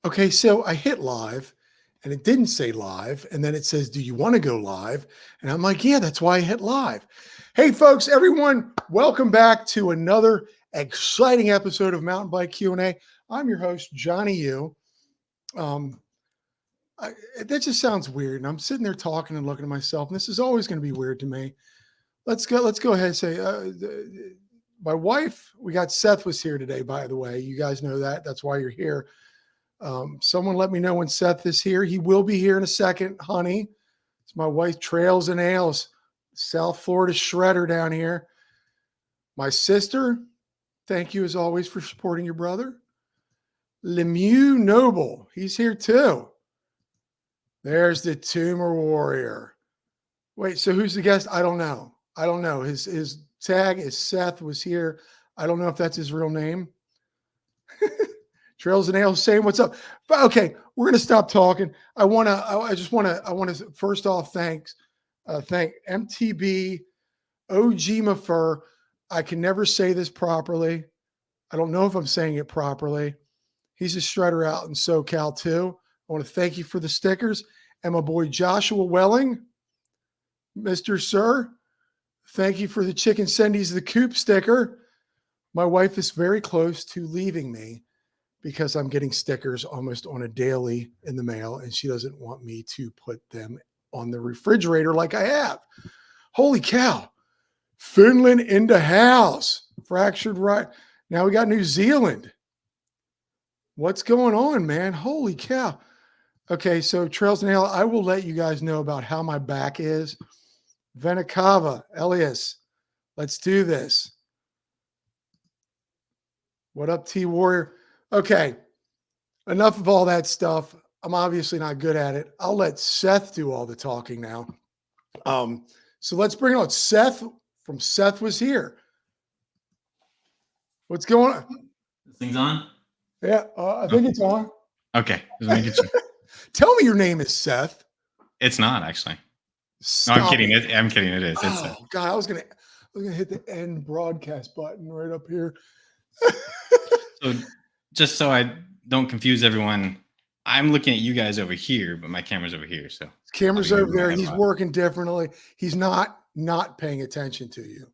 Okay, so I hit live and it didn't say live. And then it says, do you want to go live? And I'm like, yeah, that's why I hit live. Hey, folks, everyone, welcome back to another exciting episode of Mountain Bike Q&A. I'm your host, Johnny U. Um, that just sounds weird. And I'm sitting there talking and looking at myself, and this is always going to be weird to me. Let's go ahead and say, my wife, we got Seth was here today, by the way. You guys know that. That's why you're here. Someone let me know when Seth is here. He will be here in a second, honey. It's my wife, Trails and Ales, South Florida shredder down here. My sister, thank you as always for supporting your brother. Lemieux Noble, he's here too. There's the Tumor Warrior. Wait, so who's the guest? I don't know. His tag is Seth was here. I don't know if that's his real name. Trails and Ales saying what's up. But okay, we're gonna stop talking. I want to first off thank MTB OG Mafer. I can never say this properly. I don't know if I'm saying it properly. He's a shredder out in SoCal too. I want to thank you for the stickers. And my boy Joshua Welling, Mr. Sir, thank you for the Chicken Sendies the Coop sticker. My wife is very close to leaving me because I'm getting stickers almost on a daily in the mail, and she doesn't want me to put them on the refrigerator like I have. Holy cow. Finland in the house. Fractured right. Now we got New Zealand. What's going on, man? Holy cow. Okay, so Trails and Ale, I will let you guys know about how my back is. Venikava, Elias, let's do this. What up, T Warrior? Okay, enough of all that stuff. I'm obviously not good at it. I'll let Seth do all the talking now. So let's bring on Seth from Seth Was Here. What's going on? This thing's on? Yeah, I think it's on. Okay, just making sure. Tell me your name is Seth. It's not actually. Stop no, I'm kidding. it. I'm kidding. It is. Oh God, I was gonna hit the end broadcast button right up here. So just so I don't confuse everyone, I'm looking at you guys over here, but my camera's over here. So his camera's over there. He's working differently. He's not paying attention to you.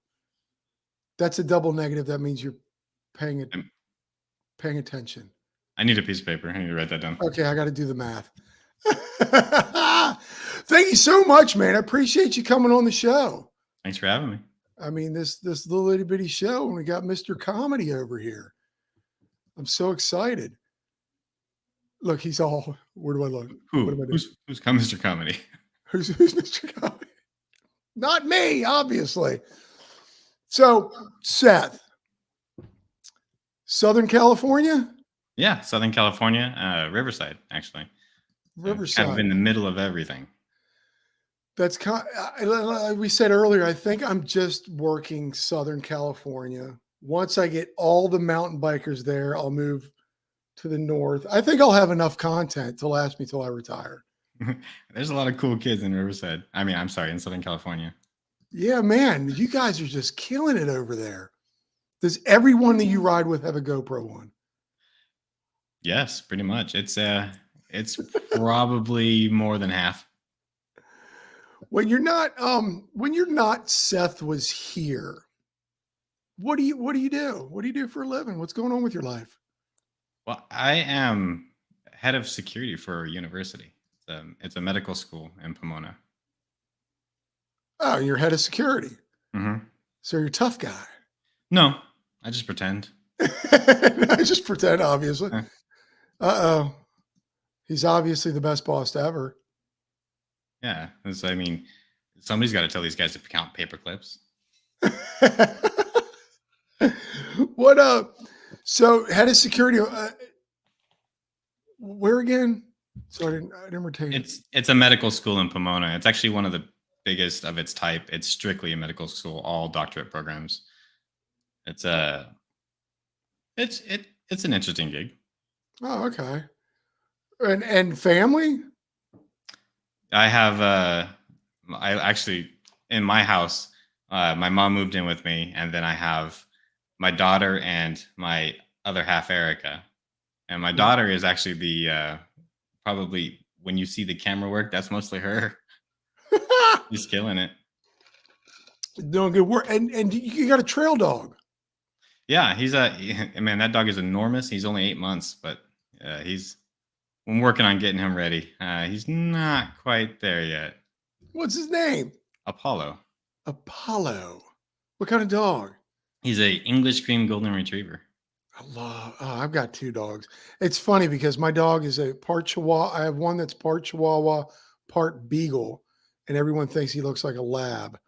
That's a double negative. That means you're paying attention. I need a piece of paper. I need to write that down. Okay, I got to do the math. Thank you so much, man. I appreciate you coming on the show. Thanks for having me. I mean, this little itty bitty show, and we got Mr. Comedy over here. I'm so excited. Look, he's all. Where do I look? Who's Mr. Comedy? Who's Mr. Comedy? Not me, obviously. So, Seth, Southern California? Yeah, Southern California, Riverside, actually. Riverside. Kind of in the middle of everything. That's like we said earlier, I think I'm just working Southern California. Once I get all the mountain bikers there, I'll move to the north. I think I'll have enough content to last me till I retire. There's a lot of cool kids in Riverside. In Southern California. Yeah, man, you guys are just killing it over there. Does everyone that you ride with have a GoPro on? Yes, pretty much. It's probably more than half. When you're not Seth Was Here, what do you do? What do you do for a living? What's going on with your life? Well, I am head of security for a university. It's a medical school in Pomona. Oh, you're head of security. Mm-hmm. So you're a tough guy. No, I just pretend. I just pretend, obviously. Uh-oh. He's obviously the best boss ever. Yeah. Somebody's got to tell these guys to count paper clips. What up? So head of security, where again? So I didn't retain it. It's a medical school in Pomona. It's actually one of the biggest of its type. It's strictly a medical school, all doctorate programs. It's an interesting gig. Oh, okay. And family? I have in my house, my mom moved in with me, and then I have my daughter and my other half, Erica. And my daughter is actually the probably when you see the camera work, that's mostly her. She's killing it. Doing good work. And you got a trail dog. Yeah, man. That dog is enormous. He's only 8 months, but I'm working on getting him ready. He's not quite there yet. What's his name? Apollo. Apollo. What kind of dog? He's a English cream golden retriever. I've got 2 dogs. It's funny because my dog is a part Chihuahua. I have one that's part Chihuahua, part Beagle, and everyone thinks he looks like a lab.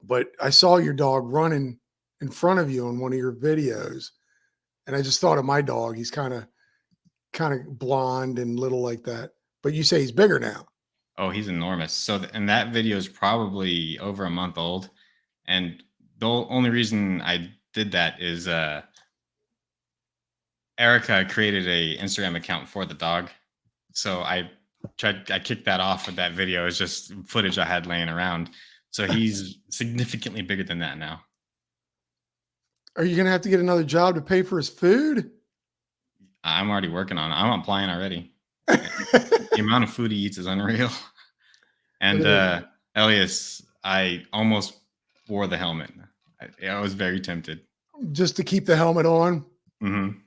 But I saw your dog running in front of you in one of your videos, and I just thought of my dog. He's kind of blonde and little like that. But you say he's bigger now. Oh, he's enormous. So, and that video is probably over a month old. And the only reason I did that is Erica created a Instagram account for the dog. So I kicked that off with that video. It's just footage I had laying around. So he's significantly bigger than that now. Are you going to have to get another job to pay for his food? I'm already working on it. I'm applying already. The amount of food he eats is unreal. And Elias, I almost wore the helmet. I was very tempted. Just to keep the helmet on? Mm-hmm.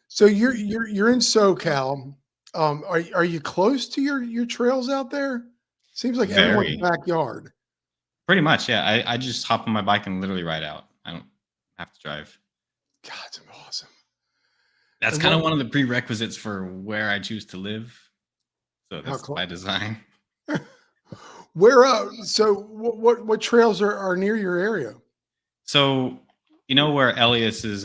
So you're in SoCal. Are you close to your trails out there? Seems like everyone's backyard. Pretty much, yeah. I just hop on my bike and literally ride out. I don't have to drive. God, it's awesome. That's kind of one of the prerequisites for where I choose to live. So that's by design. So what trails are near your area? So you know where Elias's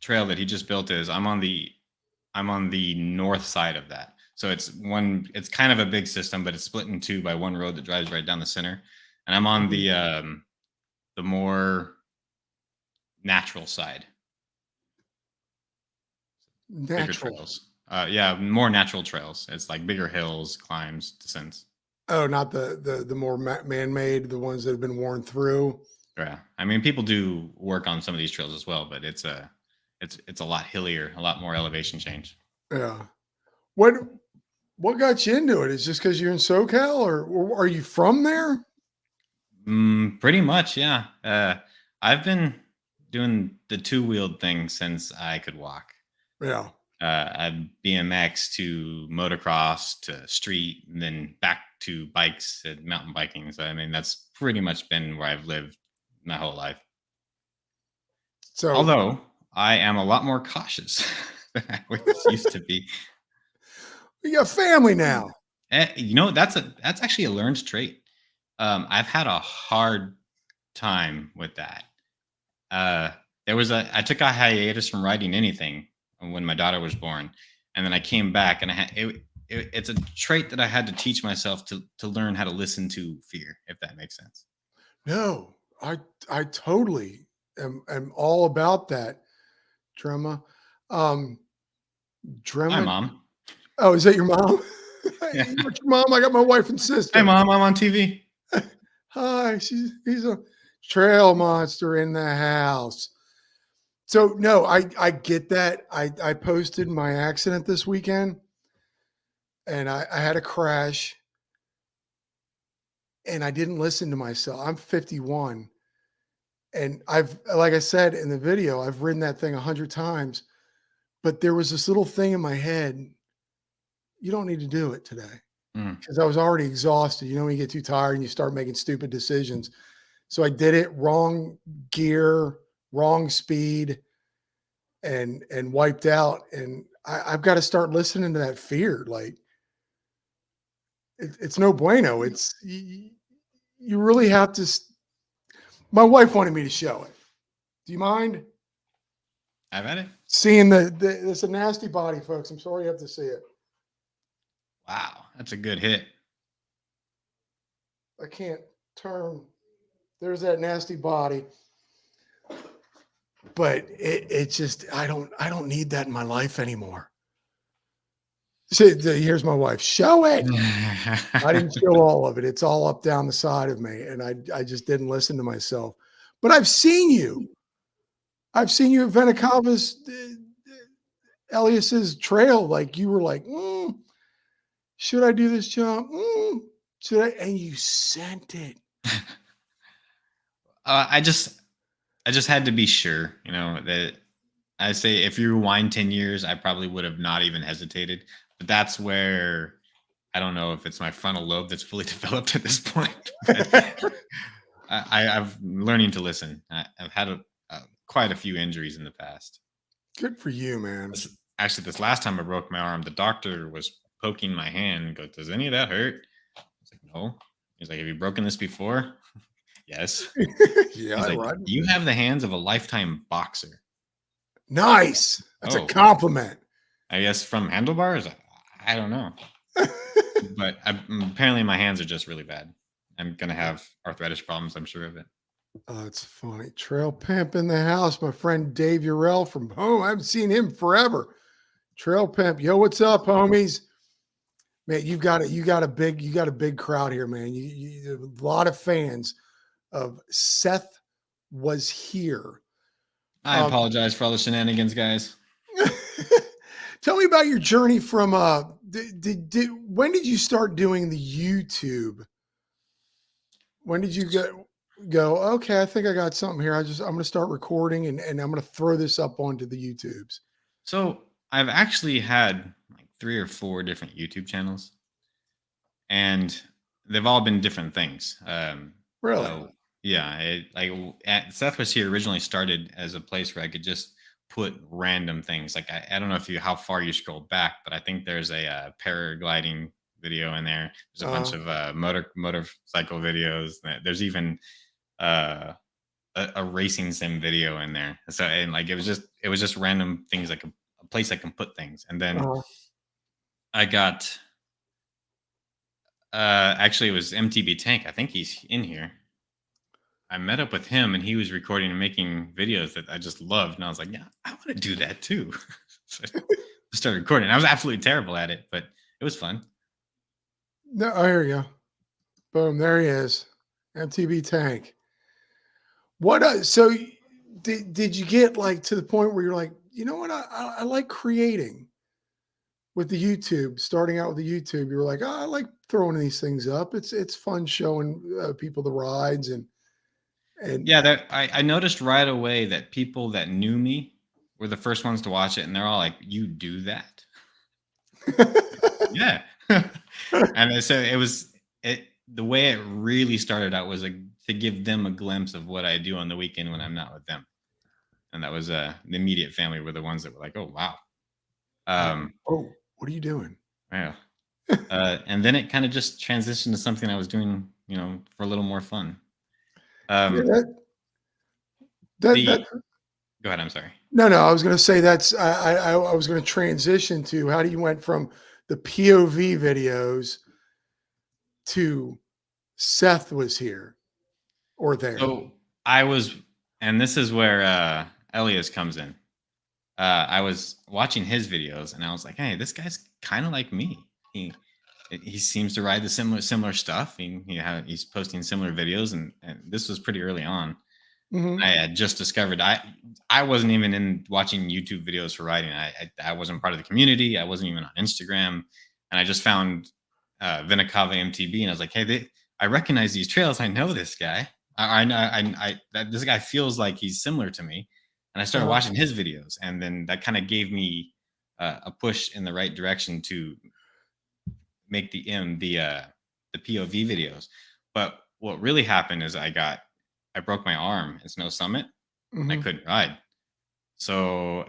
trail that he just built is? I'm on the north side of that. So it's kind of a big system, but it's split in 2 by one road that drives right down the center. And I'm on the more natural side. Bigger trails. More natural trails. It's like bigger hills, climbs, descents. Oh, not the more man-made, the ones that have been worn through. Yeah, I mean, people do work on some of these trails as well, but it's a lot hillier, a lot more elevation change. Yeah. What got you into it? Is just because you're in SoCal, or are you from there? Pretty much, yeah. I've been doing the 2-wheeled thing since I could walk. Yeah. I'd BMX to motocross to street, and then back to bikes and mountain biking. So I mean, that's pretty much been where I've lived my whole life. So, although I am a lot more cautious than I used to be. You got family now. That's actually a learned trait. I've had a hard time with that. I took a hiatus from writing anything when my daughter was born, and then I came back, and it's a trait that I had to teach myself to learn how to listen to fear, if that makes sense. No, I totally am all about that. Drema. Hi, Mom. Oh, is that your mom? Yeah. Your mom? I got my wife and sister. Hi, Mom. I'm on TV. Hi. He's a trail monster in the house. So no, I get that. I posted my accident this weekend, and I had a crash, and I didn't listen to myself. I'm 51, and like I said in the video, I've ridden that thing 100 times, but there was this little thing in my head. You don't need to do it today, because I was already exhausted. You know, when you get too tired and you start making stupid decisions. So I did it wrong gear, wrong speed, and wiped out. And I've got to start listening to that fear. Like it's no bueno. It's you really have to. My wife wanted me to show it. Do you mind? I've had it. Seeing it's a nasty body, folks. I'm sorry you have to see it. Wow, that's a good hit. I can't turn. There's that nasty body. But it just I don't need that in my life anymore. See, here's my wife. Show it. I didn't show all of it. It's all up down the side of me, and I just didn't listen to myself. But I've seen you. I've seen you at Venicava's Elias's trail, like you were like, should I do this jump? Should I? And you sent it. I just had to be sure, that I say if you rewind 10 years, I probably would have not even hesitated. But that's where I don't know if it's my frontal lobe that's fully developed at this point. But I've learning to listen. I've had quite a few injuries in the past. Good for you, man. Actually, this last time I broke my arm, the doctor was poking my hand and goes, "Does any of that hurt?" I was like, "No." He's like, "Have you broken this before?" Yes. Yeah, He's like, right. "You have the hands of a lifetime boxer." Nice. That's a Oh, compliment. I guess from handlebars? I don't know. But apparently my hands are just really bad. I'm going to have arthritis problems, I'm sure of it. Oh, it's funny. Trail Pimp in the house. My friend Dave Urell from home. I haven't seen him forever. Trail Pimp. Yo, what's up, homies? Man, you got a big crowd here, man. You a lot of fans of Seth was here. I apologize for all the shenanigans, guys. Tell me about your journey from when did you start doing the YouTube? When did you go, okay, I think I got something here. I'm going to start recording and I'm going to throw this up onto the YouTubes. So I've actually had like 3 or 4 different YouTube channels, and they've all been different things. Really? So yeah, Seth was here originally started as a place where I could just put random things. Like I don't know how far you scrolled back, but I think there's a paragliding video in there. There's a bunch of motorcycle videos. There's even uh, a racing sim video in there. So and like it was just random things, like a place I can put things. And then uh, I got actually it was MTB Tank. I think he's in here. I met up with him and he was recording and making videos that I just loved. And I was like, yeah, I want to do that too. So I started recording. I was absolutely terrible at it, but it was fun. no, oh, here you go. Boom, there he is. MTB Tank. What so did you get like to the point where you're like, you know what, I like creating with the YouTube, starting out with the YouTube, you were like, oh, I like throwing these things up. It's fun showing people the rides and Yeah, I noticed right away that people that knew me were the first ones to watch it. And they're all like, you do that? Yeah. And so the way it really started out was to give them a glimpse of what I do on the weekend when I'm not with them. And that was the immediate family were the ones that were like, oh, wow. Oh, what are you doing? Yeah. And then it kind of just transitioned to something I was doing, for a little more fun. Yeah, The that Go ahead. I'm sorry. no, I was going to say I was going to transition to how do you went from the POV videos to Seth was here or there. So and this is where Elias comes in. I was watching his videos and I was like, hey, this guy's kind of like me. He seems to ride the similar stuff. He's posting similar videos, and this was pretty early on. Mhm. I had just discovered I wasn't even in watching YouTube videos for riding. I wasn't part of the community. I wasn't even on Instagram, and I just found Vinacava MTB, and I was like, hey, I recognize these trails. I know this guy. This guy feels like he's similar to me, and I started Uh-huh. watching his videos, and then that kind of gave me a push in the right direction to make the POV videos. But what really happened is I broke my arm in Snow Summit. I Mhm. couldn't ride. So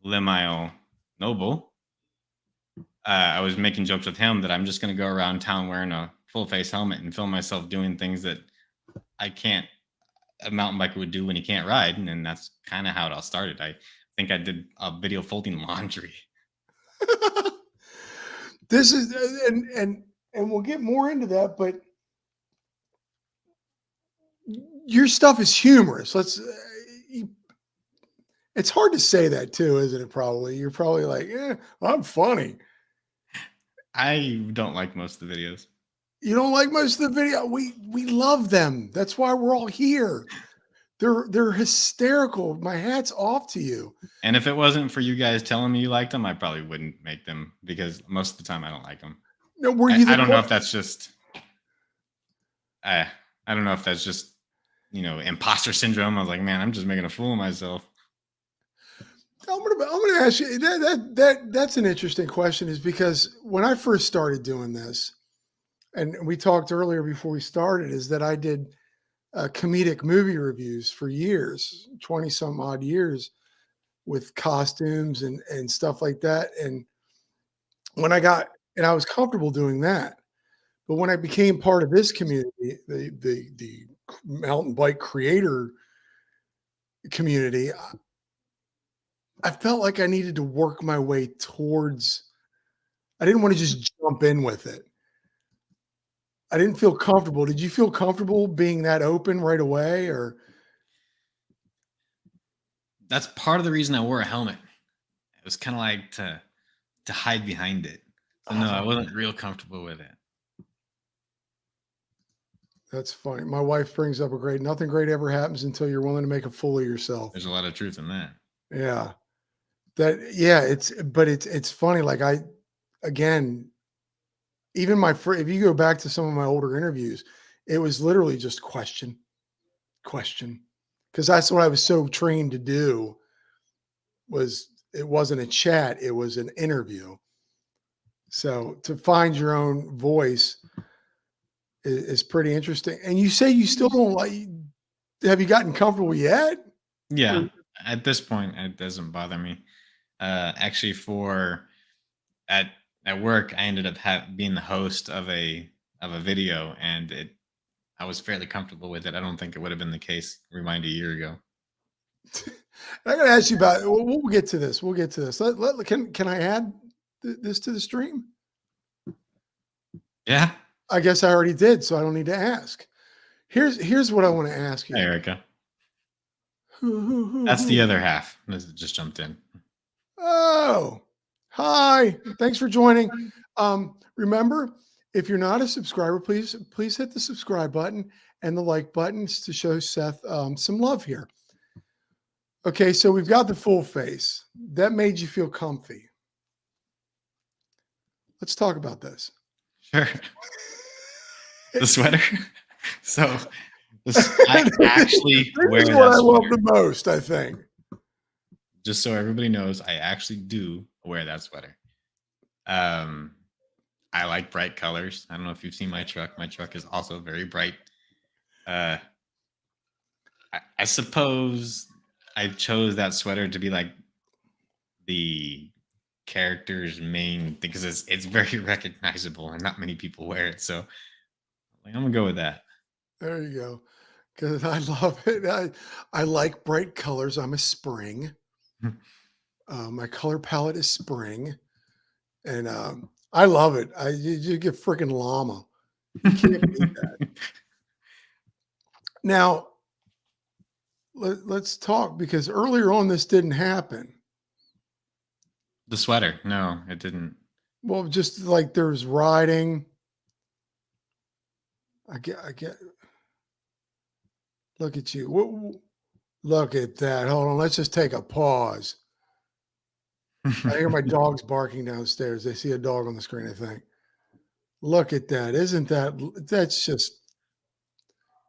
Lemayo Noble, I was making jokes with him that I'm just going to go around town wearing a full face helmet and film myself doing things that a mountain biker would do when he can't ride. And then that's kind of how it all started. I think I did a video folding laundry. This is and we'll get more into that, but your stuff is humorous. It's hard to say that too, isn't it? Probably you're probably like, I'm funny. I don't like most of the videos. You don't like most of the video. We love them. That's why we're all here. They're hysterical. My hat's off to you. And if it wasn't for you guys telling me you liked them, I probably wouldn't make them because most of the time I don't like them. No, were you I the don't know if that's just I don't know if that's just imposter syndrome. I was like, man, I'm just making a fool of myself. I'm gonna ask you that's an interesting question, is because when I first started doing this, and we talked earlier before we started, is that I did comedic movie reviews for years, 20 some odd years, with costumes and stuff like that. And when I was comfortable doing that. But when I became part of this community, the mountain bike creator community, I felt like I needed to work my way towards. I didn't want to just jump in with it. I didn't feel comfortable. Did you feel comfortable being that open right away, or? That's part of the reason I wore a helmet. It was kind of like to hide behind it. So no, I Oh, wasn't real comfortable with it. that's funny. My wife brings up nothing great ever happens until you're willing to make a fool of yourself. There's a lot of truth in that. Yeah. It's funny. Like again, even if you go back to some of my older interviews, it was literally just question. Because that's what I was so trained to do. It wasn't a chat, it was an interview. So to find your own voice is pretty interesting. And you say you still don't like. Have you gotten comfortable yet? Yeah, at this point, it doesn't bother me. Actually, at work, I ended up being the host of a video, and I was fairly comfortable with it. I don't think it would have been the case rewind a year ago. I got to ask you about. We'll get to this. We'll get to this. Can I add this to the stream? Yeah. I guess I already did, so I don't need to ask. Here's what I want to ask you. Hey, Erica. That's the other half. That just jumped in. Oh, hi. Thanks for joining. Remember, if you're not a subscriber, please hit the subscribe button and the like buttons to show Seth some love here. Okay, so we've got the full face. That made you feel comfy. Let's talk about this. Sure. The sweater. So I actually wear that what I sweater. love the most, I think. Just so everybody knows, I actually do wear that sweater. I like bright colors. I don't know if you've seen my truck. My truck is also very bright. I suppose I chose that sweater to be like the character's main thing because it's very recognizable and not many people wear it. So I'm gonna go with that. There you go. Because I love it. I like bright colors. I'm a spring. My color palette is spring, and I love it. You get freaking llama. You can't beat that. Now, let's talk, because earlier on this didn't happen. The sweater, no, it didn't. Well, just like there's riding. I get. Look at you. Look at that. Hold on. Let's just take a pause. I hear my dogs barking downstairs. They see a dog on the screen, I think. Look at that. That's just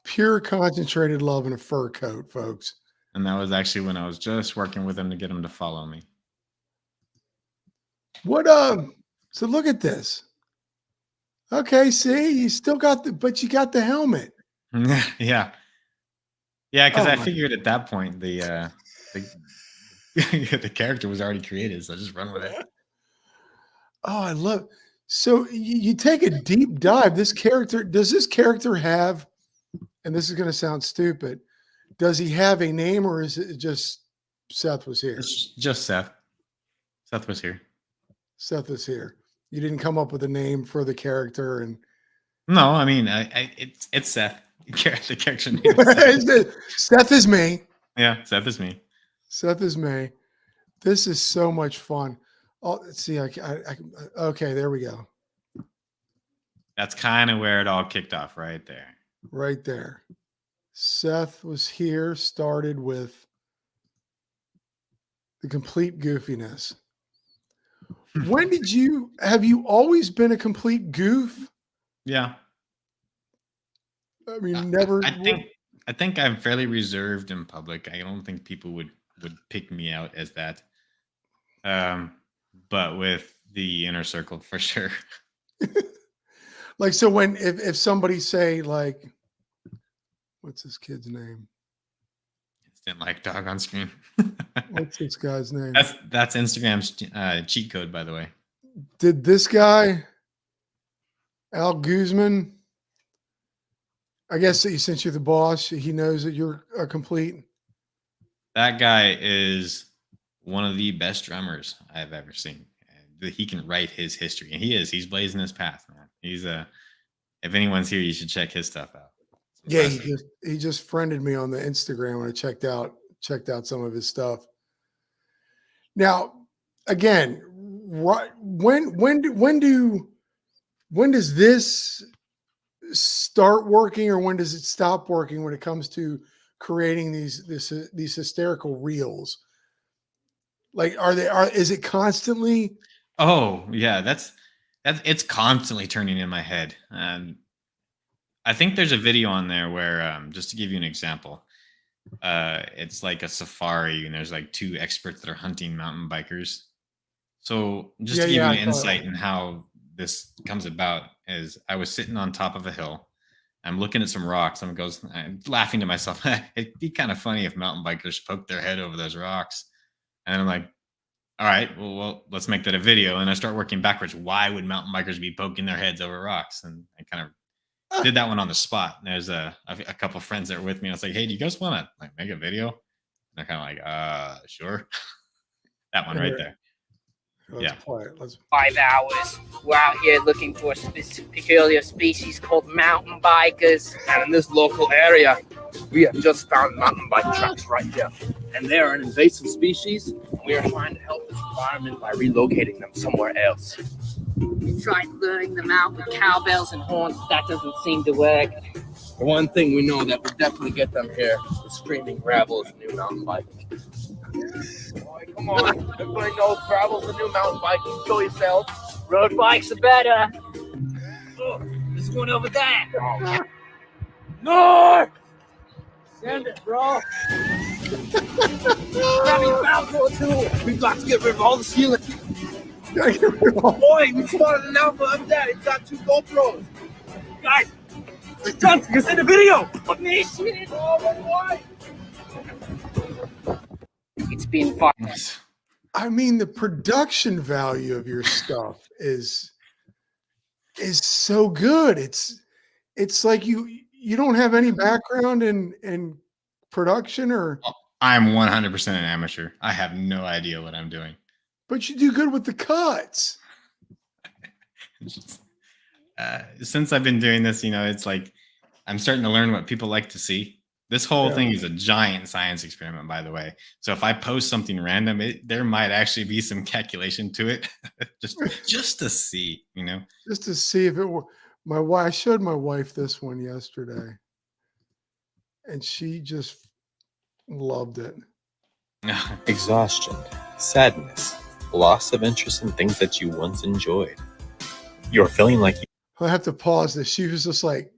pure concentrated love in a fur coat, folks. And that was actually when I was just working with him to get him to follow me. So look at this. Okay, see, you still got but you got the helmet. Yeah. Yeah, because I figured at that point the character was already created, so just run with it. Oh, I love. So you take a deep dive. Does this character have, and this is going to sound stupid, does he have a name, or is it just Seth was here? It's just Seth. Seth was here. Seth was here. You didn't come up with a name for the character, and no, I mean, it's Seth. The character name is Seth. Seth is me. Yeah, Seth is me. Seth is me. This is so much fun. Oh, let's see. Okay, there we go. That's kind of where it all kicked off, right there. Right there. Seth was here, started with the complete goofiness. When did have you always been a complete goof? Yeah. I mean, never. I think I'm fairly reserved in public. I don't think people would pick me out as that. But with the inner circle for sure. Like, so when if somebody say like, what's this kid's name? Instant like dog on screen. What's this guy's name? That's Instagram's cheat code, by the way. Did this guy, Al Guzman? I guess since you're the boss, he knows that you're a complete. That guy is one of the best drummers I've ever seen. And he can write his history, and he's blazing his path, man. He's if anyone's here, you should check his stuff out. Yeah, he just friended me on the Instagram when I checked out some of his stuff. Now, again, when does this start working, or when does it stop working when it comes to creating these hysterical reels? Like, is it constantly? Oh yeah, that's it's constantly turning in my head. I think there's a video on there where, just to give you an example, it's like a safari, and there's like two experts that are hunting mountain bikers. So just to give you an insight in how this comes about, is I was sitting on top of a hill. I'm looking at some rocks. I'm laughing to myself. It'd be kind of funny if mountain bikers poked their head over those rocks. And I'm like, all right, well, let's make that a video. And I start working backwards. Why would mountain bikers be poking their heads over rocks? And I kind of did that one on the spot. And there's a couple of friends that were with me. I was like, hey, do you guys want to like make a video? And they're kind of like, sure. That one right there. Let's play it. 5 hours. We're out here looking for a peculiar species called mountain bikers. And in this local area, we have just found mountain bike tracks right here. And they are an invasive species, and we are trying to help this environment by relocating them somewhere else. We tried luring them out with cowbells and horns, but that doesn't seem to work. The one thing we know that will definitely get them here is screaming gravel is the new mountain bike. All right, come on. Everybody knows gravel's the new mountain bike. You show yourself. Road bikes are better. Oh, there's one over there. Oh. No! Send it, bro. Grab your Falco too. We've got to get rid of all the ceiling. Boy, we spotted an alpha up there. It's got 2 GoPros. Guys, it's done. You send a video. It's been fun. I mean, the production value of your stuff is so good. It's like you don't have any background in production, or I'm 100% an amateur. I have no idea what I'm doing. But you do good with the cuts. Since I've been doing this, it's like I'm starting to learn what people like to see. This whole thing is a giant science experiment, by the way. So if I post something random, there might actually be some calculation to it, just to see, Just to see if it were my wife. I showed my wife this one yesterday, and she just loved it. Exhaustion, sadness, loss of interest in things that you once enjoyed. You're feeling like I have to pause this. She was just like,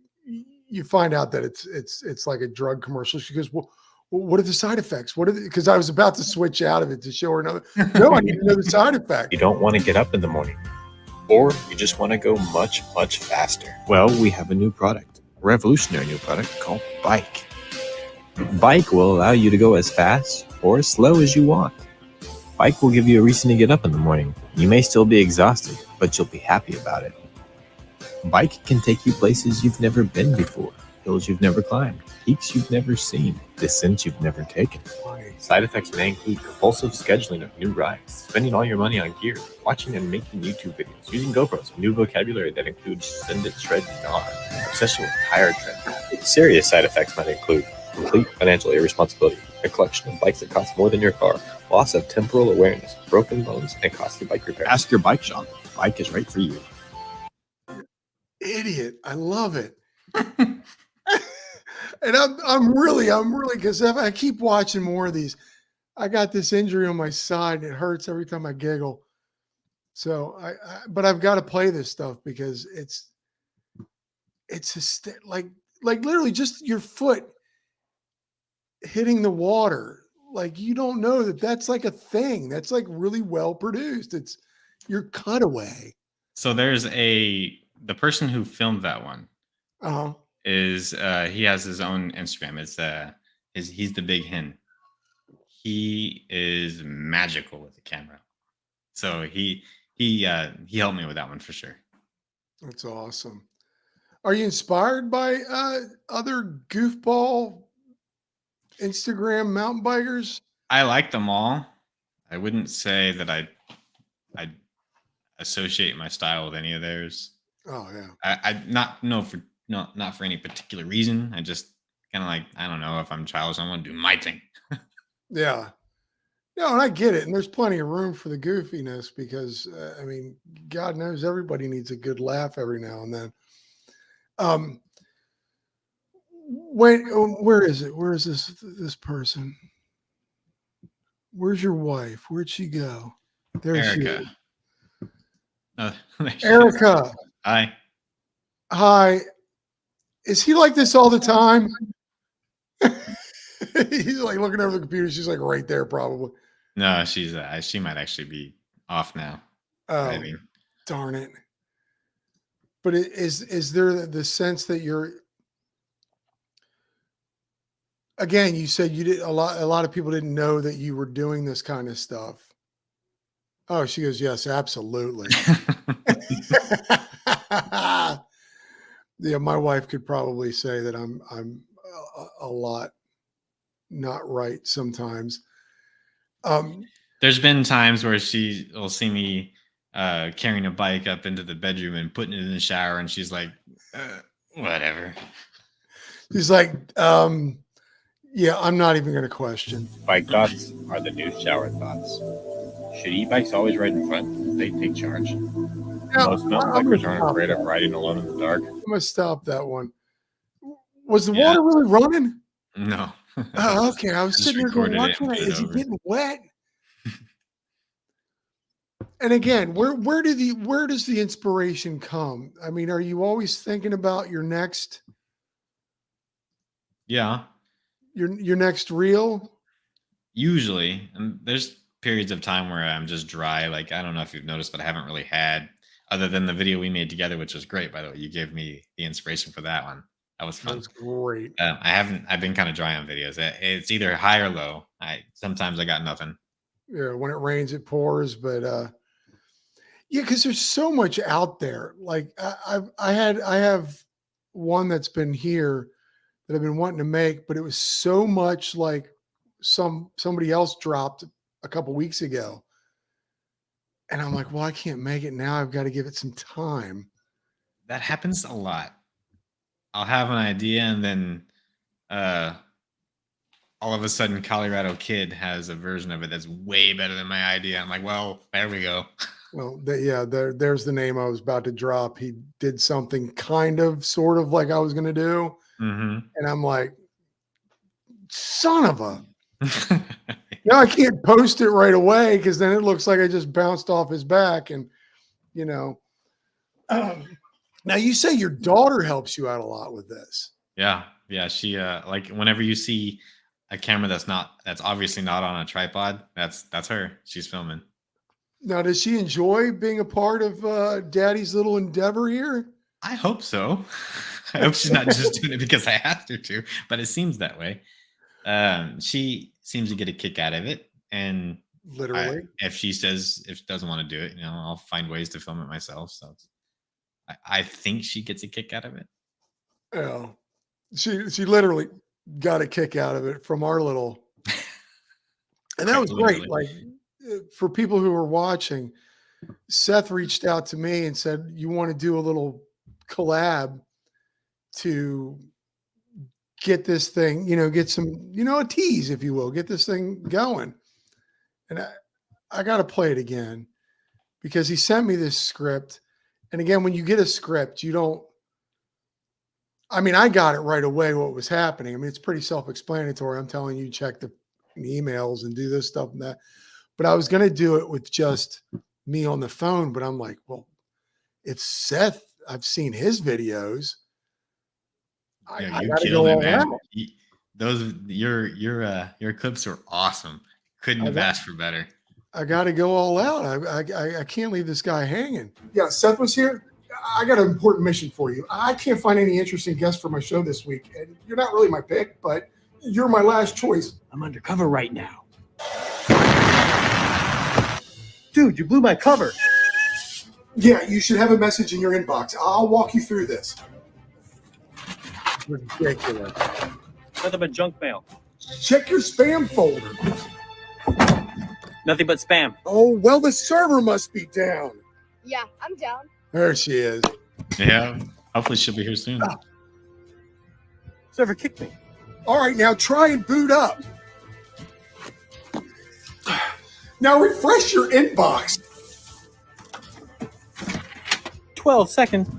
you find out that it's like a drug commercial. She goes, well, what are the side effects? Because I was about to switch out of it to show her another. No, I need to know the side effects. You don't want to get up in the morning, or you just want to go much, much faster. Well, we have a new product, a revolutionary new product called Bike. Bike will allow you to go as fast or as slow as you want. Bike will give you a reason to get up in the morning. You may still be exhausted, but you'll be happy about it. Bike can take you places you've never been before, hills you've never climbed, peaks you've never seen, descents you've never taken. Side effects may include compulsive scheduling of new rides, spending all your money on gear, watching and making YouTube videos, using GoPros, new vocabulary that includes send it, shred, gnaw, obsession with tire tread. Serious side effects might include complete financial irresponsibility, a collection of bikes that cost more than your car, loss of temporal awareness, broken bones, and costly bike repairs. Ask your bike shop. Bike is right for you. Idiot. I love it. And I'm really, because I keep watching more of these. I got this injury on my side and it hurts every time I giggle. So but I've got to play this stuff because it's like literally just your foot hitting the water. Like you don't know that's like a thing. That's like really well produced. It's your cutaway. So there's the person who filmed that one Uh-huh. is he has his own Instagram. It's he's the big hen. He is magical with the camera. So he helped me with that one for sure. That's awesome. Are you inspired by other goofball Instagram mountain bikers? I like them all. I wouldn't say that I associate my style with any of theirs. Oh yeah. I not for any particular reason. I just kind of like, I don't know, if I'm childish, I want to do my thing. Yeah. No, and I get it. And there's plenty of room for the goofiness because, I mean, God knows everybody needs a good laugh every now and then. Where is it? Where is this person? Where's your wife? Where'd she go? There she Erica. is. Oh, there she is. Erica. Hi. Hi. Is he like this all the time? He's like looking over the computer. She's like right there, probably. No, she might actually be off now. Oh, darn it. But is there the sense that you're, again, you said you did a lot of people didn't know that you were doing this kind of stuff. Oh, she goes, yes, absolutely. Yeah, my wife could probably say that I'm a lot not right sometimes. There's been times where she will see me carrying a bike up into the bedroom and putting it in the shower, and she's like, whatever. She's like, yeah, I'm not even going to question. Bike thoughts are the new shower thoughts. Should e-bikes always ride in front? They take charge. Most mountain bikers aren't afraid of riding alone in the dark. I'm going to stop that one. Was the water really running? No. Oh, okay. I was sitting here going, is he getting wet? And again, where does the inspiration come? I mean, are you always thinking about your next? Yeah. Your next reel? Usually. And there's periods of time where I'm just dry. Like, I don't know if you've noticed, but I haven't really had, other than the video we made together, which was great, by the way. You gave me the inspiration for that one. That was fun. That was great. I've been kind of dry on videos. It's either high or low. Sometimes I got nothing. Yeah, when it rains, it pours. But yeah, because there's so much out there. Like I have one that's been here that I've been wanting to make, but it was so much like somebody else dropped a couple weeks ago. And I'm like, well, I can't make it now. I've got to give it some time. That happens a lot. I'll have an idea, and then all of a sudden Colorado Kid has a version of it that's way better than my idea. I'm like, well, there we go. Well, there's the name I was about to drop. He did something kind of sort of like I was going to do. Mm-hmm. And I'm like, son of a. Now I can't post it right away because then it looks like I just bounced off his back. And, you know, now you say your daughter helps you out a lot with this. Yeah. She like whenever you see a camera that's obviously not on a tripod, that's her. She's filming. Now, does she enjoy being a part of Daddy's little endeavor here? I hope so. I hope she's not just doing it because I asked her to, but it seems that way. She seems to get a kick out of it, and literally, if she doesn't want to do it, I'll find ways to film it myself. So I think she gets a kick out of it. Yeah, she literally got a kick out of it from our little, and that was great. Like for people who were watching, Seth reached out to me and said, "You want to do a little collab to get this thing, get some, a tease, if you will, get this thing going." And I got to play it again because he sent me this script. And again, when you get a script, I mean, I got it right away what was happening. I mean, it's pretty self-explanatory. I'm telling you, check the emails and do this stuff and that. But I was going to do it with just me on the phone. But I'm like, well, if Seth, I've seen his videos. Yeah, I you got to killed go it, all man. out. Those your clips were awesome. Couldn't have asked for better. I got to go all out. I can't leave this guy hanging. Yeah, Seth was here. I got an important mission for you. I can't find any interesting guests for my show this week, and you're not really my pick, but you're my last choice. I'm undercover right now. Dude, you blew my cover. Yeah, you should have a message in your inbox. I'll walk you through this. Ridiculous. Nothing but junk mail. Check your spam folder. Nothing but spam. Oh, well, the server must be down. Yeah, I'm down. There she is. Yeah. Hopefully she'll be here soon. Server kicked me. All right, now try and boot up. Now refresh your inbox. 12 seconds.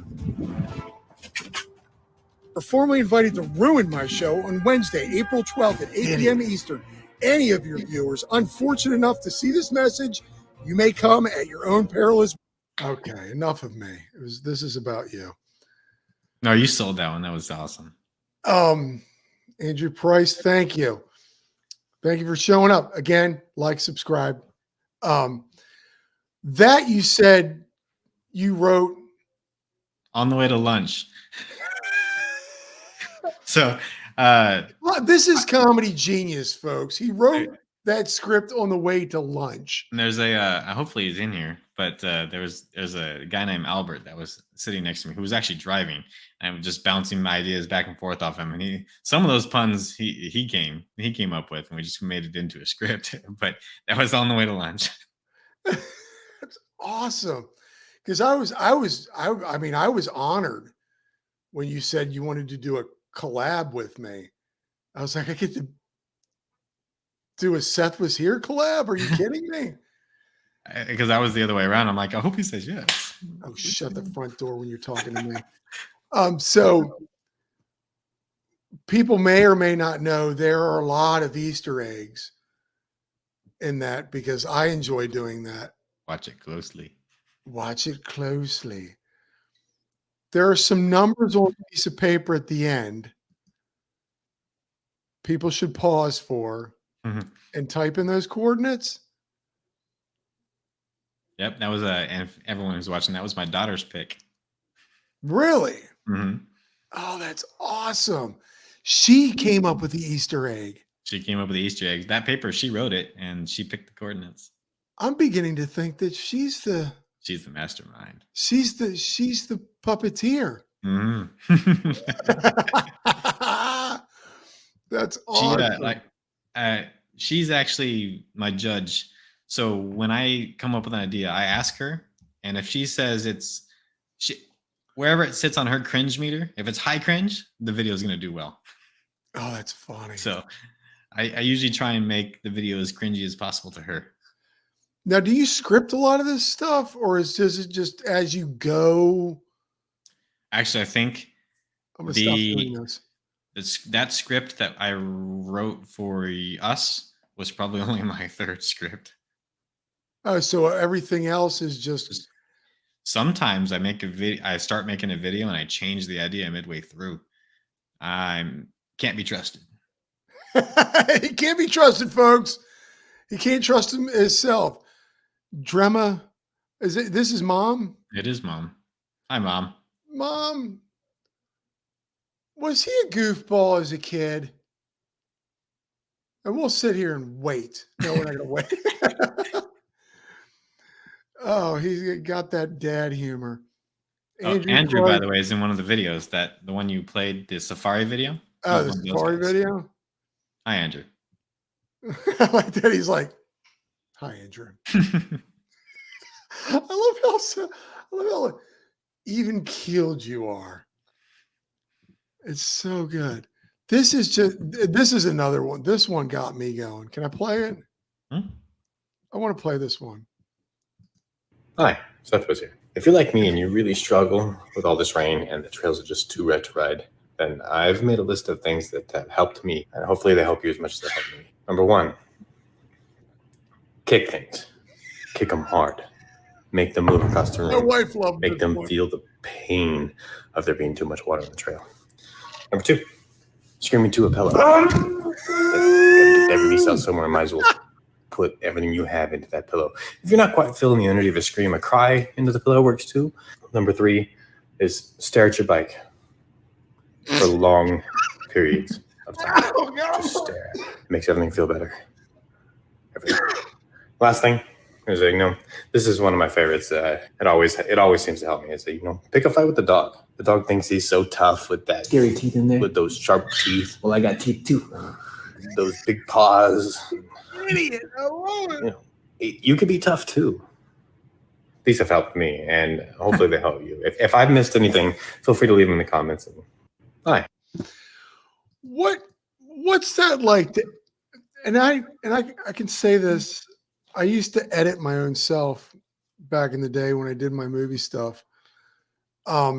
Are formally invited to ruin my show on Wednesday, April 12th at 8 p.m. Eastern. Any of your viewers unfortunate enough to see this message, you may come at your own peril as okay, enough of me. This is about you. No, you sold that one. That was awesome. Andrew Price, thank you. Thank you for showing up. Again, like, subscribe. That you said you wrote On the way to lunch. So this is comedy genius, folks. He wrote that script on the way to lunch. and there's a hopefully he's in here, but there's a guy named Albert that was sitting next to me who was actually driving, and I was just bouncing my ideas back and forth off him. And some of those puns he came up with, and we just made it into a script. But that was on the way to lunch. That's awesome. Because I was honored when you said you wanted to do a collab with me. I was like, I get to do a Seth Was Here collab? Are you kidding me? Because I was the other way around. I'm like, I hope he says yes. Oh, shut the front door when you're talking to me. So people may or may not know there are a lot of Easter eggs in that because I enjoy doing that. Watch it closely. Watch it closely. There are some numbers on a piece of paper at the end. People should pause for and type in those coordinates. Yep, that was and everyone who's watching, that was my daughter's pick. Really? Mm-hmm. Oh, that's awesome. She came up with the Easter egg. She came up with the Easter eggs. That paper, she wrote it, and she picked the coordinates. I'm beginning to think that she's the mastermind. She's the puppeteer. Mm-hmm. That's awesome. She's actually my judge. So when I come up with an idea, I ask her, and if she says wherever it sits on her cringe meter, if it's high cringe, the video is going to do well. Oh, that's funny. So I usually try and make the video as cringy as possible to her. Now, do you script a lot of this stuff, or is it just as you go? Actually, I think I'm gonna stop doing this. That script that I wrote for us was probably only my third script. Oh, so everything else is just. Sometimes I make a video. I start making a video and I change the idea midway through. Can't be trusted. He can't be trusted, folks. He can't trust himself. Drema, this is Mom? It is Mom. Hi, Mom. Mom, was he a goofball as a kid? And we'll sit here and wait. No, we're not going to wait. Oh, he's got that dad humor. Andrew, by the way, is in one of the videos, the one you played, the Safari video. Oh, the Safari video? Hi, Andrew. I like that. He's like, hi, Andrew. I love how even keeled you are. It's so good. This is another one. This one got me going. Can I play it? I want to play this one. Hi, Seth was here. If you're like me and you really struggle with all this rain and the trails are just too red to ride, then I've made a list of things that have helped me, and hopefully they help you as much as they help me. Number 1, kick things. Kick them hard. Make them move across the My room. wife loved Make this them one. feel the pain of there being too much water on the trail. Number 2, scream into a pillow. Gotta get that release out somewhere. Might as well put everything you have into that pillow. If you're not quite feeling the energy of a scream, a cry into the pillow works too. Number 3 is stare at your bike for long periods of time. Oh, God. Just stare. It makes everything feel better. Everything. Last thing is, this is one of my favorites. It always seems to help me. Is pick a fight with the dog. The dog thinks he's so tough with that Scary teeth in there. with those sharp teeth, Well, I got teeth too. those big paws. Idiot. I love it. You could be tough too. These have helped me, and hopefully they help you. If I've missed anything, feel free to leave them in the comments. Bye. What's that like? And I can say this. I used to edit my own self back in the day when I did my movie stuff. Are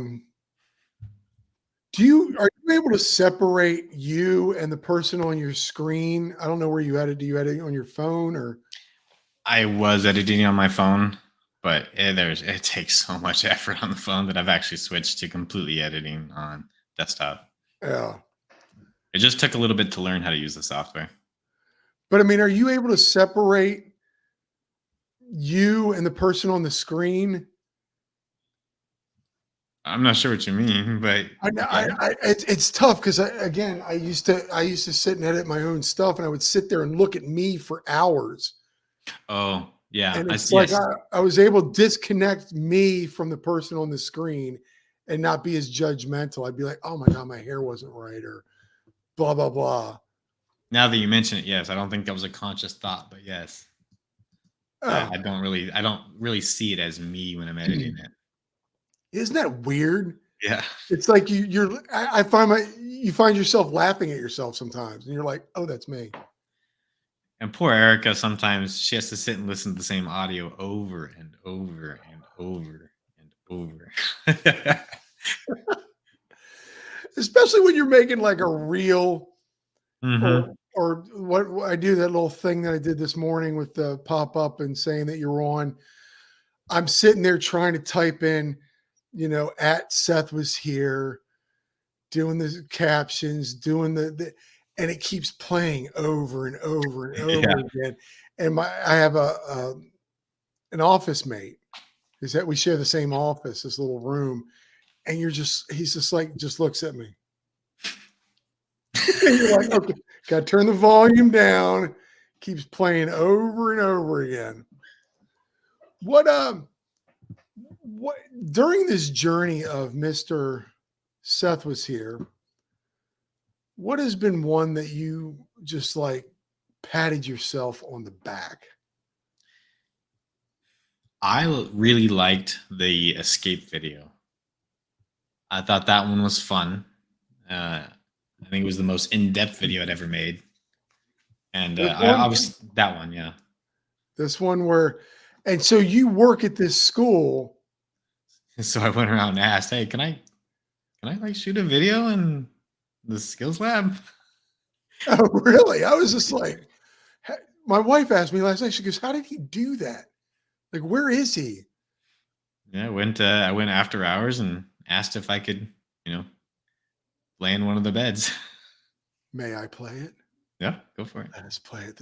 you able to separate you and the person on your screen? I don't know where you edit. Do you edit on your phone or? I was editing on my phone, but it takes so much effort on the phone that I've actually switched to completely editing on desktop. Yeah. It just took a little bit to learn how to use the software. But I mean, are you able to separate you and the person on the screen? I'm not sure what you mean, but It's tough because I used to sit and edit my own stuff, and I would sit there and look at me for hours. oh yeah, And it's I was able to disconnect me from the person on the screen and not be as judgmental. I'd be like, oh my God, my hair wasn't right, or blah, blah, blah. Now that you mention it, yes, I don't think that was a conscious thought, but yes. Oh, I don't really see it as me when I'm editing it. isn't that weird? Yeah. It's like you find yourself laughing at yourself sometimes, and you're like, oh, that's me. And poor Erica, sometimes she has to sit and listen to the same audio over and over and over and over. Especially when you're making like a reel. Mm-hmm. Or what I do, that little thing that I did this morning with the pop up and saying that you're on. I'm sitting there trying to type in, at Seth was here, doing the captions, doing the and it keeps playing over and over and over again. And I have an office mate. Is that we share the same office, this little room, and he's just looks at me. And you're like, okay, got to turn the volume down. Keeps playing over and over again. What during this journey of Mr. Seth was here, what has been one that you just like patted yourself on the back? I really liked the escape video. I thought that one was fun. I think it was the most in-depth video I'd ever made. And obviously that one, yeah. This one and so you work at this school. So I went around and asked, hey, can I like shoot a video in the skills lab? Oh, really? I was just like, my wife asked me last night, she goes, how did he do that? Like, where is he? Yeah, I went after hours and asked if I could, lay in one of the beds. May I play it? Yeah, go for it. Let us play it.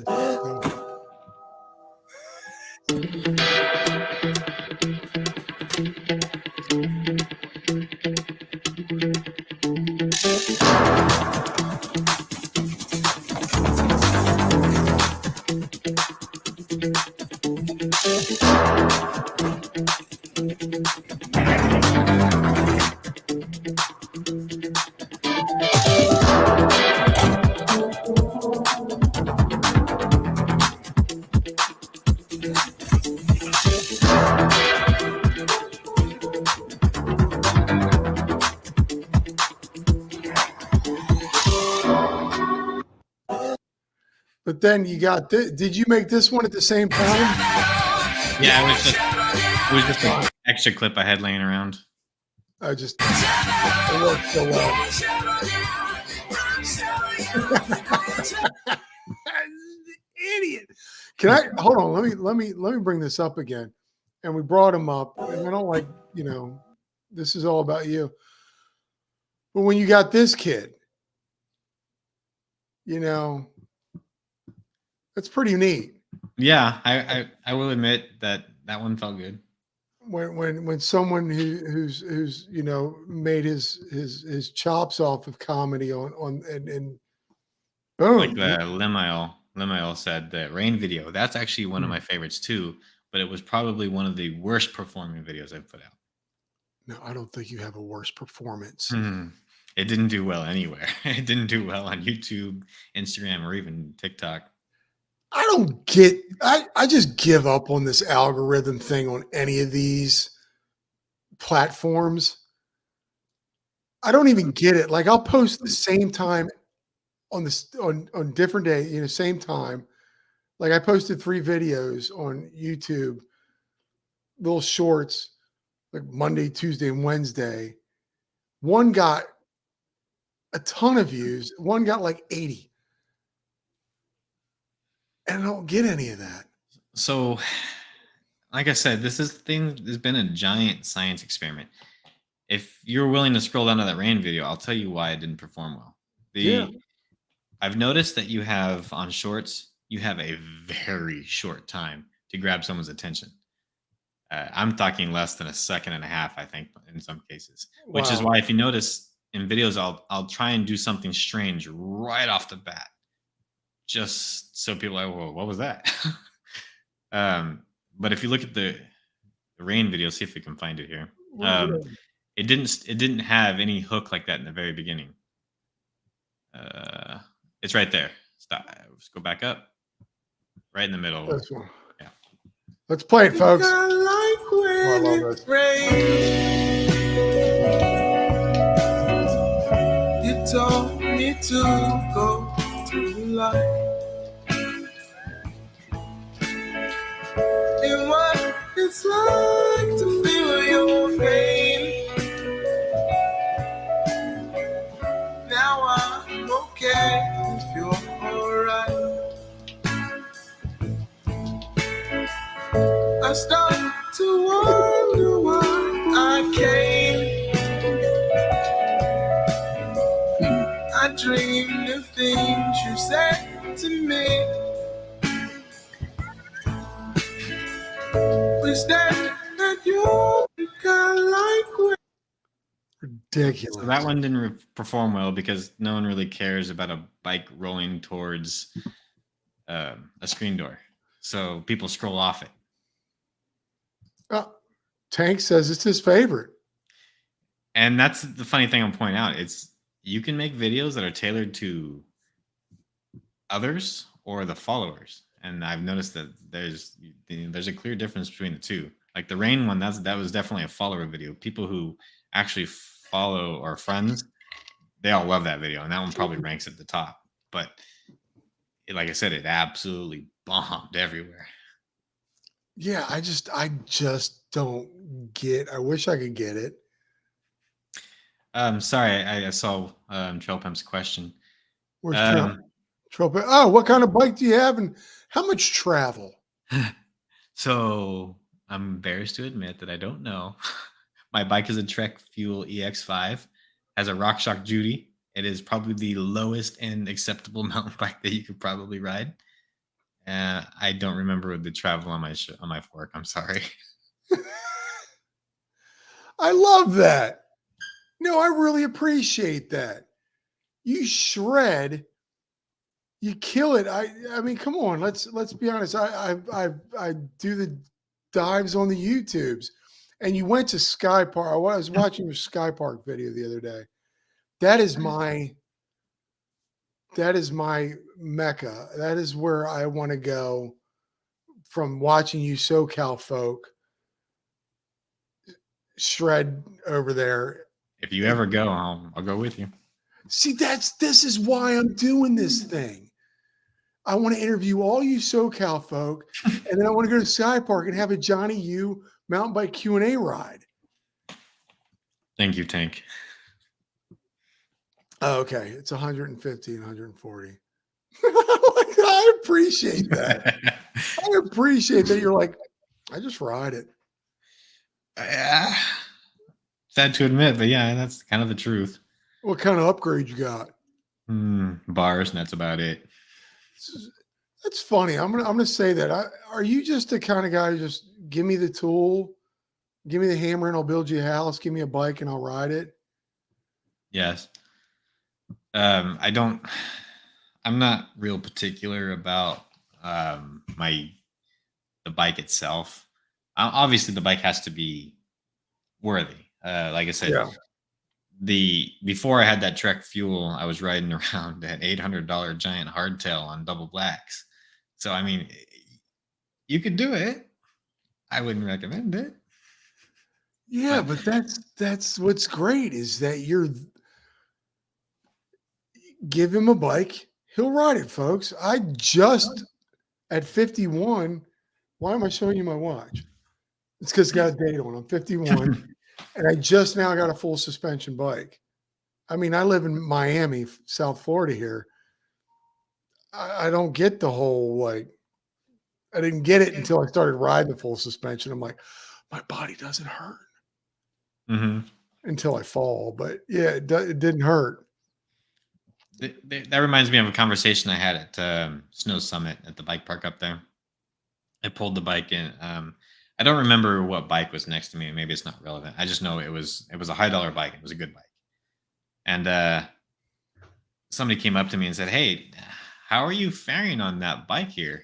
But then you got this. Did you make this one at the same time? Yeah, it was just an extra clip I had laying around. It worked so well. Idiot. Can I hold on? Let me bring this up again. And we brought him up, and I don't like, this is all about you. But when you got this kid, it's pretty neat. Yeah, I will admit that one felt good. When someone who's made his chops off of comedy on and boom. Like the Limiel said, the rain video, that's actually one of my favorites too, but it was probably one of the worst performing videos I've put out. No, I don't think you have a worse performance. It didn't do well anywhere. It didn't do well on YouTube, Instagram, or even TikTok. I just give up on this algorithm thing on any of these platforms. I don't even get it. Like, I'll post the same time on different day, same time. Like, I posted 3 videos on YouTube, little shorts, like Monday, Tuesday, and Wednesday. One got a ton of views. One got like 80. And I don't get any of that. So, like I said, this has been a giant science experiment. If you're willing to scroll down to that rain video, I'll tell you why it didn't perform well. I've noticed that you have on shorts, you have a very short time to grab someone's attention. I'm talking less than a second and a half, I think, in some cases. Which is why, if you notice in videos, I'll try and do something strange right off the bat, just so people are like, "Whoa, what was that?" But if you look at the rain video, see if we can find it here. It didn't have any hook like that in the very beginning. It's right there. Stop. Let's go back up. Right in the middle. This one. Yeah. Let's play it, folks. I like when I love it rains. You told me to go to the light. And what it's like to feel your pain. Now I'm okay if you're alright. I start to wonder why I came. I dreamed of things you said to me. Was that you like Ridiculous. So that one didn't perform well because no one really cares about a bike rolling towards a screen door. So people scroll off it. Tank says it's his favorite. And that's the funny thing I'll point out. You can make videos that are tailored to others or the followers. And I've noticed that there's a clear difference between the two. Like the rain one, that was definitely a follower video. People who actually follow or friends, they all love that video, and that one probably ranks at the top. But like I said, it absolutely bombed everywhere. Yeah, I just don't get. I wish I could get it. Sorry, I saw Trail Pimp's question. Where's Trail Pimp? Oh, what kind of bike do you have, and how much travel? So I'm embarrassed to admit that I don't know. My bike is a Trek Fuel EX5, has a RockShox Judy. It is probably the lowest and acceptable mountain bike that you could probably ride. I don't remember the travel on my fork. I'm sorry. I love that. No, I really appreciate that. You shred, you kill it. I mean, come on. Let's be honest. I do the dives on the YouTubes, and you went to Sky Park. I was watching your Sky Park video the other day. That is my mecca. That is where I want to go from watching you SoCal folk shred over there. If you ever go, I'll go with you. See, this is why I'm doing this thing. I want to interview all you SoCal folk, and then I want to go to Sky Park and have a Johnny U mountain bike Q&A ride. Thank you, Tank. Oh, okay. It's 150 and 140. I appreciate that. I appreciate that. You're like, I just ride it. Sad to admit, but yeah, that's kind of the truth. What kind of upgrade you got? Bars, and that's about it. That's funny. I'm gonna say that. Are you just the kind of guy who just give me the tool, give me the hammer, and I'll build you a house. Give me a bike, and I'll ride it. Yes. I'm not real particular about the bike itself. Obviously, the bike has to be worthy. Like I said, Yeah. Before I had that Trek fuel, I was riding around that $800 giant hardtail on double blacks. So I mean, you could do it. I wouldn't recommend it. Yeah, but that's what's great is that you're give him a bike, he'll ride it, folks. I just at 51. Why am I showing you my watch? It's because it's got a date on. I'm 51, and I just now got a full suspension bike. I mean, I live in Miami, South Florida here. I don't get the whole like. I didn't get it until I started riding the full suspension. I'm like, my body doesn't hurt until I fall. But yeah, it didn't hurt. That reminds me of a conversation I had at Snow Summit at the bike park up there. I pulled the bike in. I don't remember what bike was next to me. Maybe it's not relevant. I just know it was a high dollar bike. It was a good bike. And somebody came up to me and said, "Hey, how are you faring on that bike here?"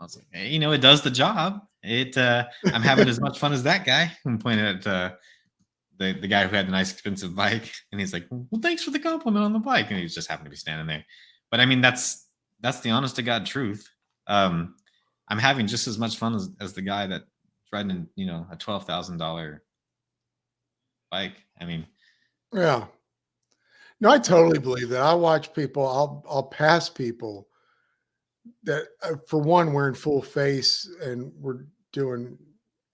I was like, "Hey, it does the job. I'm having as much fun as that guy." I'm pointing at the guy who had the nice expensive bike, and he's like, "Well, thanks for the compliment on the bike," and he just happened to be standing there. But I mean, that's the honest to God truth. I'm having just as much fun as the guy that's riding, a $12,000 bike. I mean, Yeah. No, I totally believe that. I watch people. I'll pass people that, for one, wearing full face, and we're doing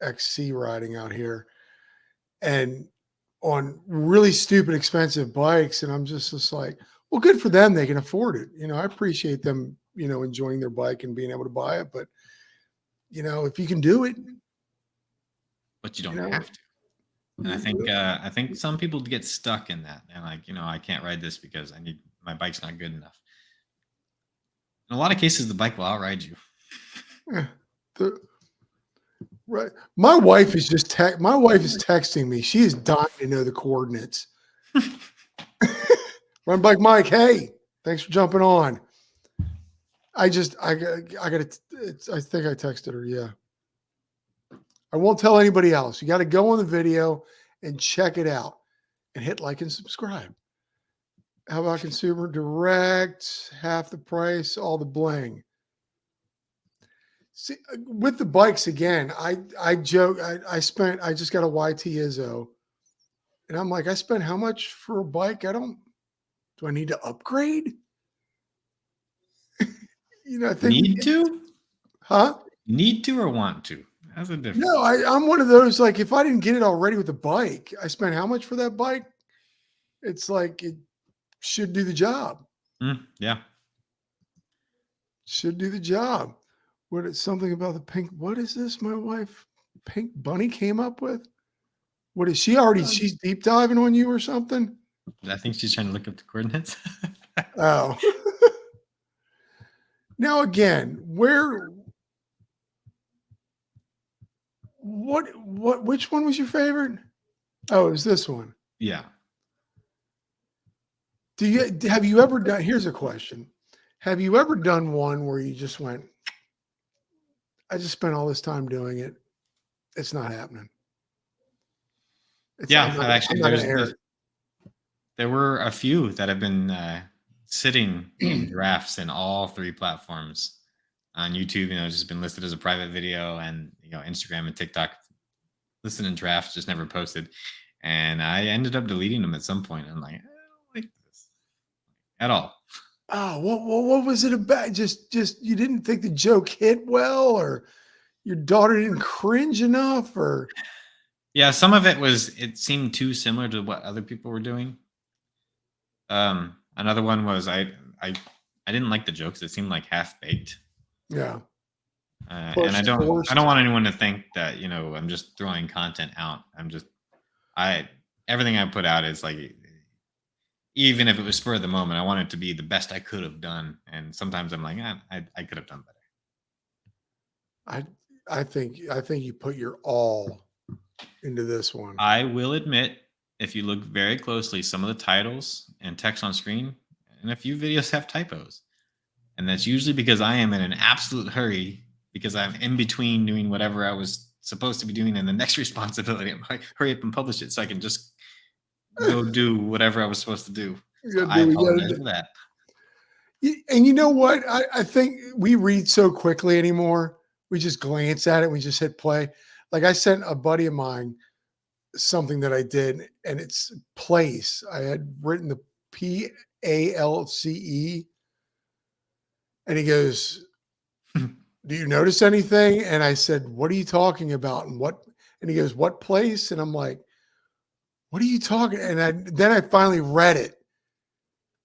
XC riding out here, and on really stupid expensive bikes, and I'm just like, well, good for them. They can afford it. I appreciate them, enjoying their bike and being able to buy it. But if you can do it, but you don't have to. And I think some people get stuck in that. And like, I can't ride this because my bike's not good enough. In a lot of cases, the bike will outride you. Right. My wife is texting me. She is dying to know the coordinates. Run Bike Mike, hey, thanks for jumping on. I think I texted her. Yeah. I won't tell anybody else. You got to go on the video and check it out and hit like and subscribe. How about Consumer Direct? Half the price, all the bling. See, with the bikes again, I joke. I just got a YT Izzo, and I'm like, I spent how much for a bike? Do I need to upgrade? I think Need to? Huh? Need to or want to? That's a difference. No, I'm one of those, like, if I didn't get it already with the bike, I spent how much for that bike? It's like it should do the job. Yeah. Should do the job. What is something about the pink? What is this? My wife, Pink Bunny, came up with? What is she already? She's deep diving on you or something? I think she's trying to look up the coordinates. Oh. Now again, which one was your favorite? Oh, it was this one. Yeah. Have you ever done, here's a question. Have you ever done one where you just went, I just spent all this time doing it. It's not happening. There were a few that have been sitting in drafts in all three platforms on YouTube. Just been listed as a private video, and Instagram and TikTok listed in drafts, just never posted. And I ended up deleting them at some point. I'm like, I don't like this at all. Oh, what was it about? Just you didn't think the joke hit well, or your daughter didn't cringe enough, or? Yeah, some of it seemed too similar to what other people were doing. Another one was I didn't like the jokes. It seemed like half baked. Yeah. And I Pushed, don't forced. want anyone to think that I'm just throwing content out. I everything I put out is like, even if it was spur of the moment, I want it to be the best I could have done. And sometimes I'm like, I could have done better. I think you put your all into this one. I will admit, if you look very closely, some of the titles and text on screen and a few videos have typos. And that's usually because I am in an absolute hurry because I'm in between doing whatever I was supposed to be doing and the next responsibility. I'm like, hurry up and publish it so I can just go do whatever I was supposed to do. So I apologize for that. And you know what? I think we read so quickly anymore. We just glance at it. We just hit play. Like I sent a buddy of mine something that I did, and it's place. I had written the PALCE, and he goes, "Do you notice anything?" And I said, "What are you talking about?" And what? And he goes, "What place?" And I'm like, "What are you talking?" And then I finally read it,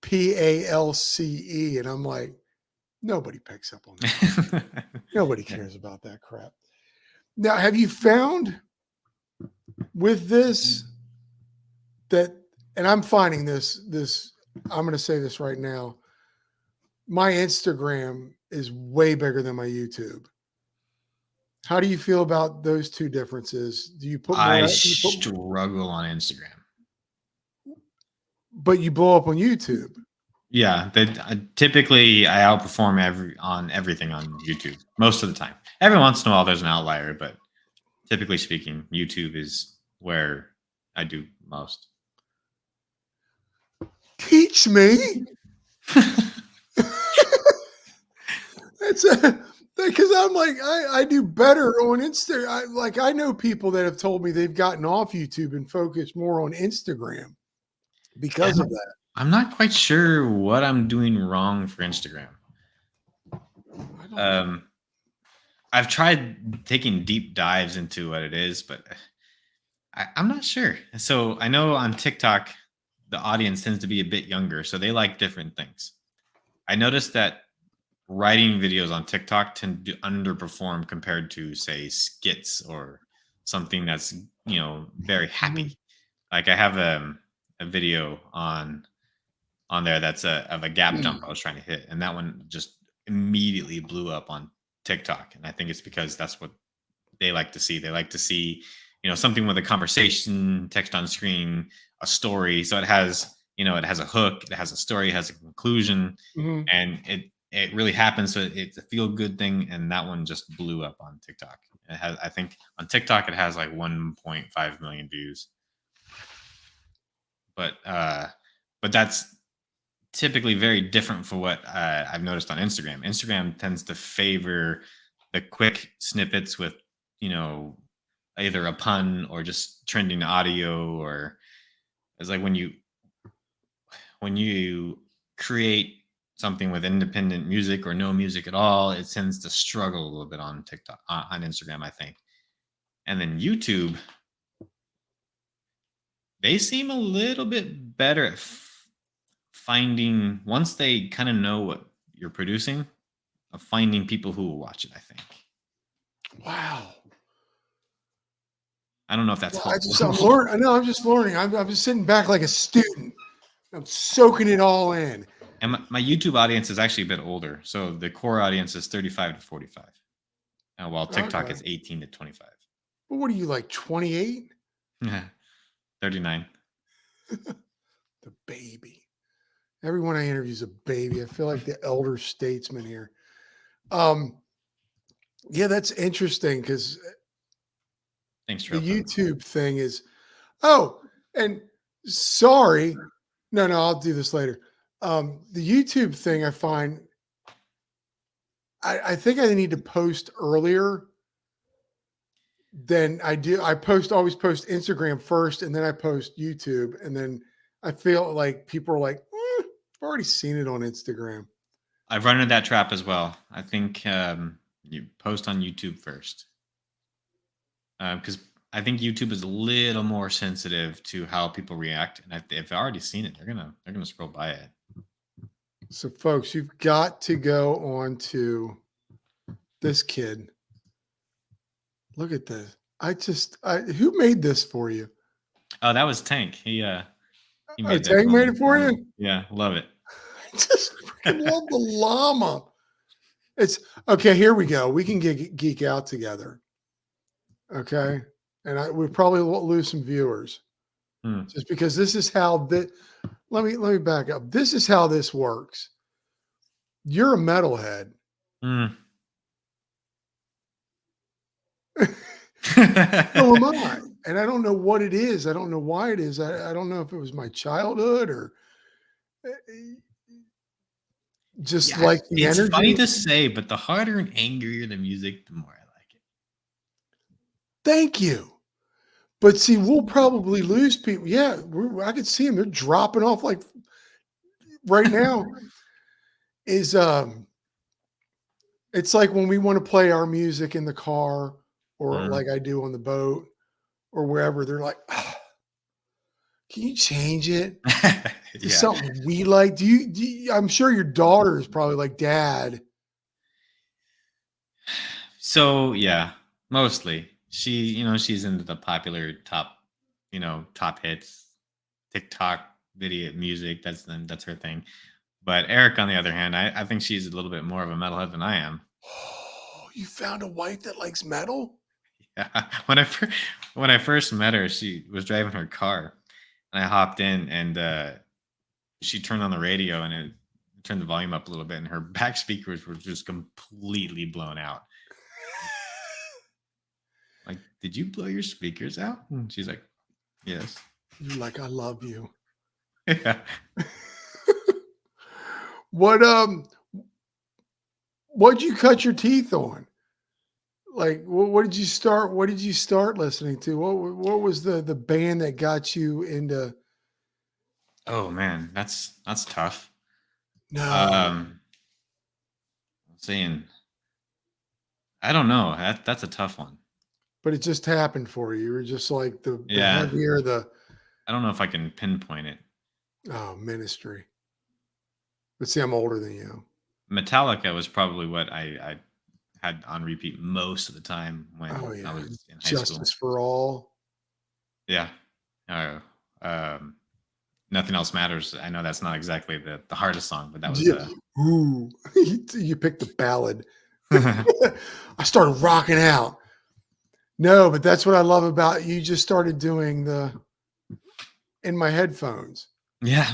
PALCE, and I'm like, nobody picks up on that. Nobody cares about that crap. Now, have you found with this that, and I'm finding this, I'm going to say this right now. My Instagram is way bigger than my YouTube. How do you feel about those two differences? Do you put more? I struggle on Instagram, but you blow up on YouTube. Yeah, typically I outperform everything on YouTube most of the time. Every once in a while, there's an outlier, but typically speaking, YouTube is where I do most. Teach me. That's because I'm like I do better on Instagram. I know people that have told me they've gotten off YouTube and focused more on Instagram because of that. I'm not quite sure what I'm doing wrong for Instagram. I've tried taking deep dives into what it is, but I'm not sure. So I know on TikTok, the audience tends to be a bit younger, so they like different things. I noticed that writing videos on TikTok tend to underperform compared to, say, skits or something that's very happy. Like I have a video on there that's of a gap jump I was trying to hit, and that one just immediately blew up on TikTok. And I think it's because that's what they like to see. They like to see something with a conversation, text on screen, a story. So it has it has a hook, it has a story, it has a conclusion, and it really happens. So it's a feel good thing, and that one just blew up on TikTok. It has, I think, on TikTok it has like 1.5 million views. But that's typically very different for what I've noticed on Instagram. Instagram tends to favor the quick snippets with either a pun or just trending audio, or it's like when you create something with independent music or no music at all, it tends to struggle a little bit on TikTok, on Instagram, I think. And then YouTube, they seem a little bit better at finding, once they kind of know what you're producing, of finding people who will watch it, I think. Wow. I don't know if that's helpful. I'm learning. No, I'm just learning. I'm just sitting back like a student. I'm soaking it all in. And my YouTube audience is actually a bit older. So the core audience is 35 to 45. While TikTok is 18 to 25. Well, what are you, like 28? 39. The baby. Everyone I interview is a baby. I feel like the elder statesman here. Yeah, that's interesting because Thanks, the YouTube thing is, and sorry. No, I'll do this later. The YouTube thing, I find, I think I need to post earlier than I do. I always post Instagram first, and then I post YouTube, and then I feel like people are like, I've already seen it on Instagram. I've run into that trap as well. I think you post on YouTube first, because I think YouTube is a little more sensitive to how people react, and if they've already seen it, they're gonna scroll by it. So, folks, you've got to go on to this kid. Look at this. Who made this for you? Oh, that was Tank. He Oh, made that. Tank for made me. it for you? Yeah, love it. I just freaking love the llama. It's okay. Here we go. We can geek out together. Okay. And we probably will lose some viewers just because this is how let me back up. This is how this works. You're a metalhead. Mm. So am I. And I don't know what it is. I don't know why it is. I don't know if it was my childhood or just Yeah, like the it's energy. funny to say, but the harder and angrier the music, the more I like it. Thank you. But see, we'll probably lose people. Yeah, I could see them. They're dropping off like right now. It's like when we want to play our music in the car or like I do on the boat or wherever. They're like, "Ah, can you change it to something we like?" Do you? I'm sure your daughter is probably like, "Dad." So yeah, mostly she's into the popular top hits, TikTok video music. That's her thing. But Eric, on the other hand, I think she's a little bit more of a metalhead than I am. Oh, you found a wife that likes metal? Yeah. When I first met her, she was driving her car, and I hopped in, and she turned on the radio, and it turned the volume up a little bit, and her back speakers were just completely blown out. Like, did you blow your speakers out? And she's like, yes. You're like, I love you. Yeah. What'd you cut your teeth on? Like, what did you start? What did you start listening to? What was the band that got you into? Oh man, that's tough. No, Saying, I don't know. That's a tough one. but it just happened for you. You were just like the Yeah. heavier I don't know if I can pinpoint it. Ministry. But see, I'm older than you. Metallica was probably what I had on repeat most of the time when I was in high Justice school. for All. Yeah. Nothing Else Matters. I know that's not exactly the hardest song, but that was Ooh, you picked the ballad. I started rocking out. No, but that's what I love about you. Just started doing in my headphones. Yeah.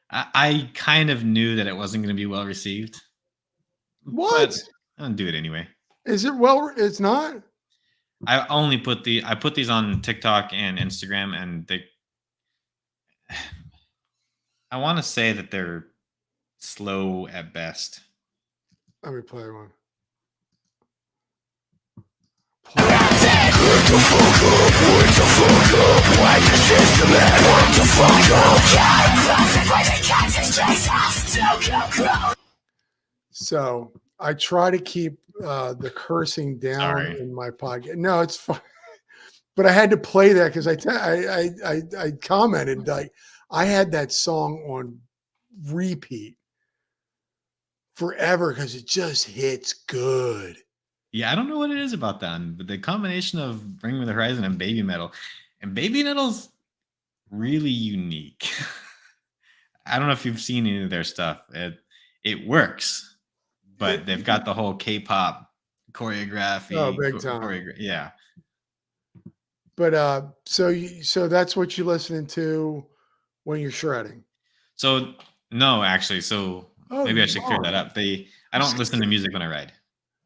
I kind of knew that it wasn't going to be well received. What? But I'll do it anyway. Is it it's not? I only put these on TikTok and Instagram, and I want to say that they're slow at best. Let me play one. So I try to keep the cursing down in my podcast. No, it's fine. But I had to play that because I commented like I had that song on repeat forever because it just hits good. Yeah, I don't know what it is about that, but the combination of Bring Me the Horizon and Baby Metal Metal's really unique. I don't know if you've seen any of their stuff. It works, but they've got the whole K-pop choreography. Oh, big time. Yeah. But so that's what you're listening to when you're shredding. So no, actually, maybe I should clear that up. I don't listen to music when I ride.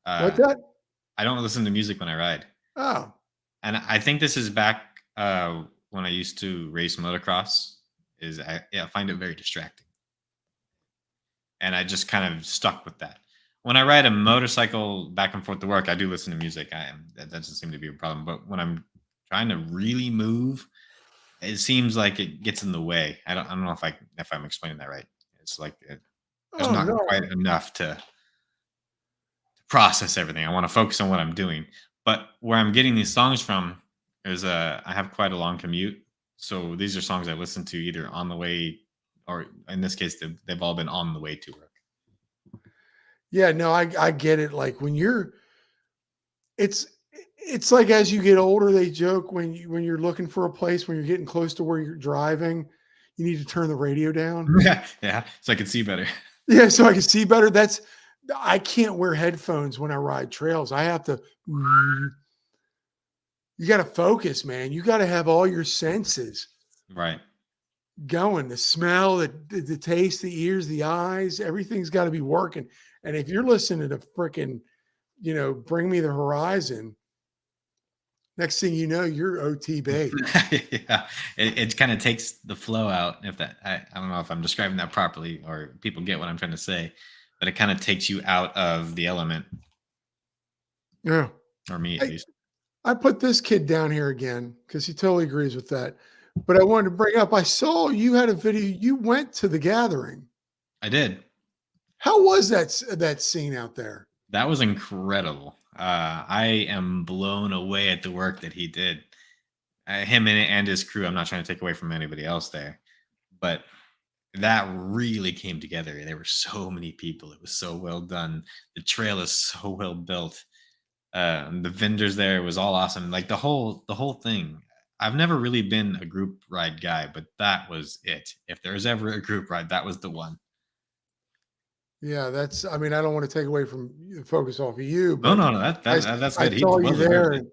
What's that? I don't listen to music when I ride. Oh. And I think this is back when I used to race motocross. I find it very distracting. And I just kind of stuck with that. When I ride a motorcycle back and forth to work, I do listen to music. That doesn't seem to be a problem. But when I'm trying to really move, it seems like it gets in the way. I don't know if I'm explaining that right. It's like there's not quite enough to process everything. I want to focus on what I'm doing. But where I'm getting these songs from I have quite a long commute, so these are songs I listen to either on the way, or in this case, they've all been on the way to work. Yeah, no, I get it. Like when it's it's like as you get older, they joke when you're looking for a place when you're getting close to where you're driving, you need to turn the radio down. Yeah, so I can see better. Yeah, so I can see better. I can't wear headphones when I ride trails. I have to. You got to focus, man. You got to have all your senses Right. going. The smell, the taste, the ears, the eyes. Everything's got to be working. And if you're listening to freaking, Bring Me the Horizon, next thing you know, you're OTB. Yeah, it kind of takes the flow out. If that, I don't know if I'm describing that properly or people get what I'm trying to say, but it kind of takes you out of the element, Yeah. or me at Hey, least. I put this kid down here again because he totally agrees with that. But I wanted to bring up, I saw you had a video. You went to the gathering. I did. How was that scene out there? That was incredible. I am blown away at the work that he did. Him and his crew. I'm not trying to take away from anybody else there, but that really came together. There were so many people. It was so well done. The trail is so well built. The vendors there was all awesome. Like the whole thing. I've never really been a group ride guy, but that was it. If there was ever a group ride, that was the one. Yeah, I mean, I don't want to take away from the focus off of you, No, but no, that's I good. He saw you was there, good.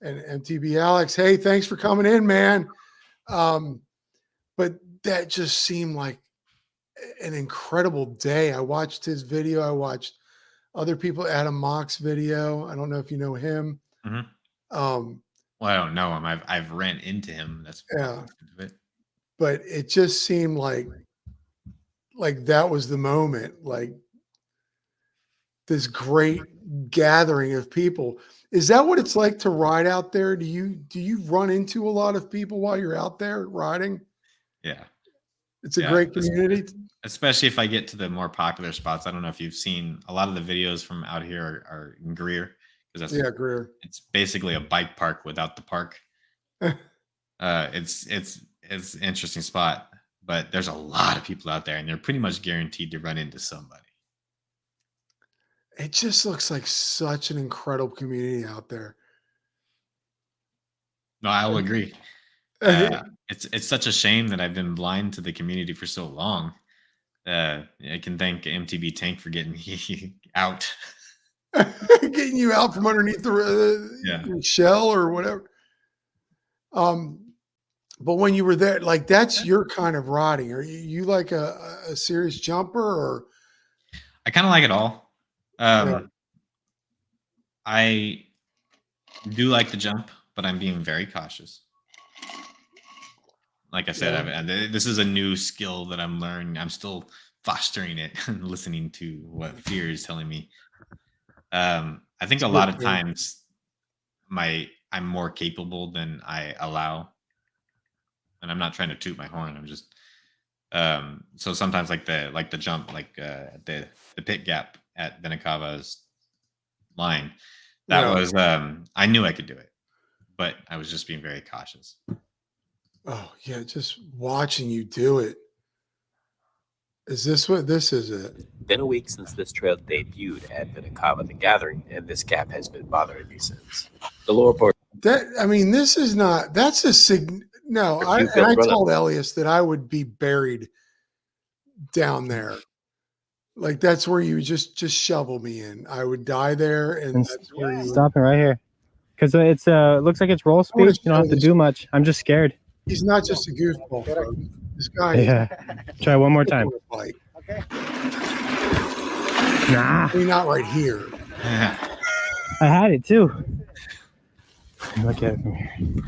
and MTB Alex. Hey, thanks for coming in, man. But that just seemed like an incredible day. I watched his video. I watched other people, Adam Mock's video. I don't know if you know him. Mhm. Um, Well, I don't know him. I've ran into him. That's yeah, it. but it just seemed like that was the moment, like this great gathering of people. Is that what it's like to ride out there? Do you run into a lot of people while you're out there riding? Yeah. It's a Yeah. great community. Especially if I get to the more popular spots. I don't know if you've seen a lot of the videos from out here are in Greer, because Yeah, Greer. it's basically a bike park without the park. It's an interesting spot, but there's a lot of people out there, and they're pretty much guaranteed to run into somebody. It just looks like such an incredible community out there. No, I will agree. Uh, It's such a shame that I've been blind to the community for so long. I can thank MTB Tank for getting me out. Getting you out from underneath the shell or whatever. But when you were there, like that's your kind of riding. Are you like a serious jumper or? I kind of like it all. I do like the jump, but I'm being very cautious. Like I said, this is a new skill that I'm learning. I'm still fostering it and listening to what fear is telling me. I think a lot of times I'm more capable than I allow. And I'm not trying to toot my horn. I'm just so sometimes like the jump, like the pit gap at Benacava's line, that was I knew I could do it, but I was just being very cautious. Oh yeah, just watching you do it. Is this what this is? It Been a week since this trail debuted at Benacava the Gathering, and this gap has been bothering me since. The lower part. this is not. That's a sig. No, I told Elias that I would be buried down there. Like that's where you just shovel me in. I would die there, and that's where you stopping right here. Because it's looks like it's roll speed. You don't have to do much. I'm just scared. He's not just a goofball, folks. This guy. Yeah. Try one more time. Okay. Nah. I mean, not right here. I had it too. Look at it from here.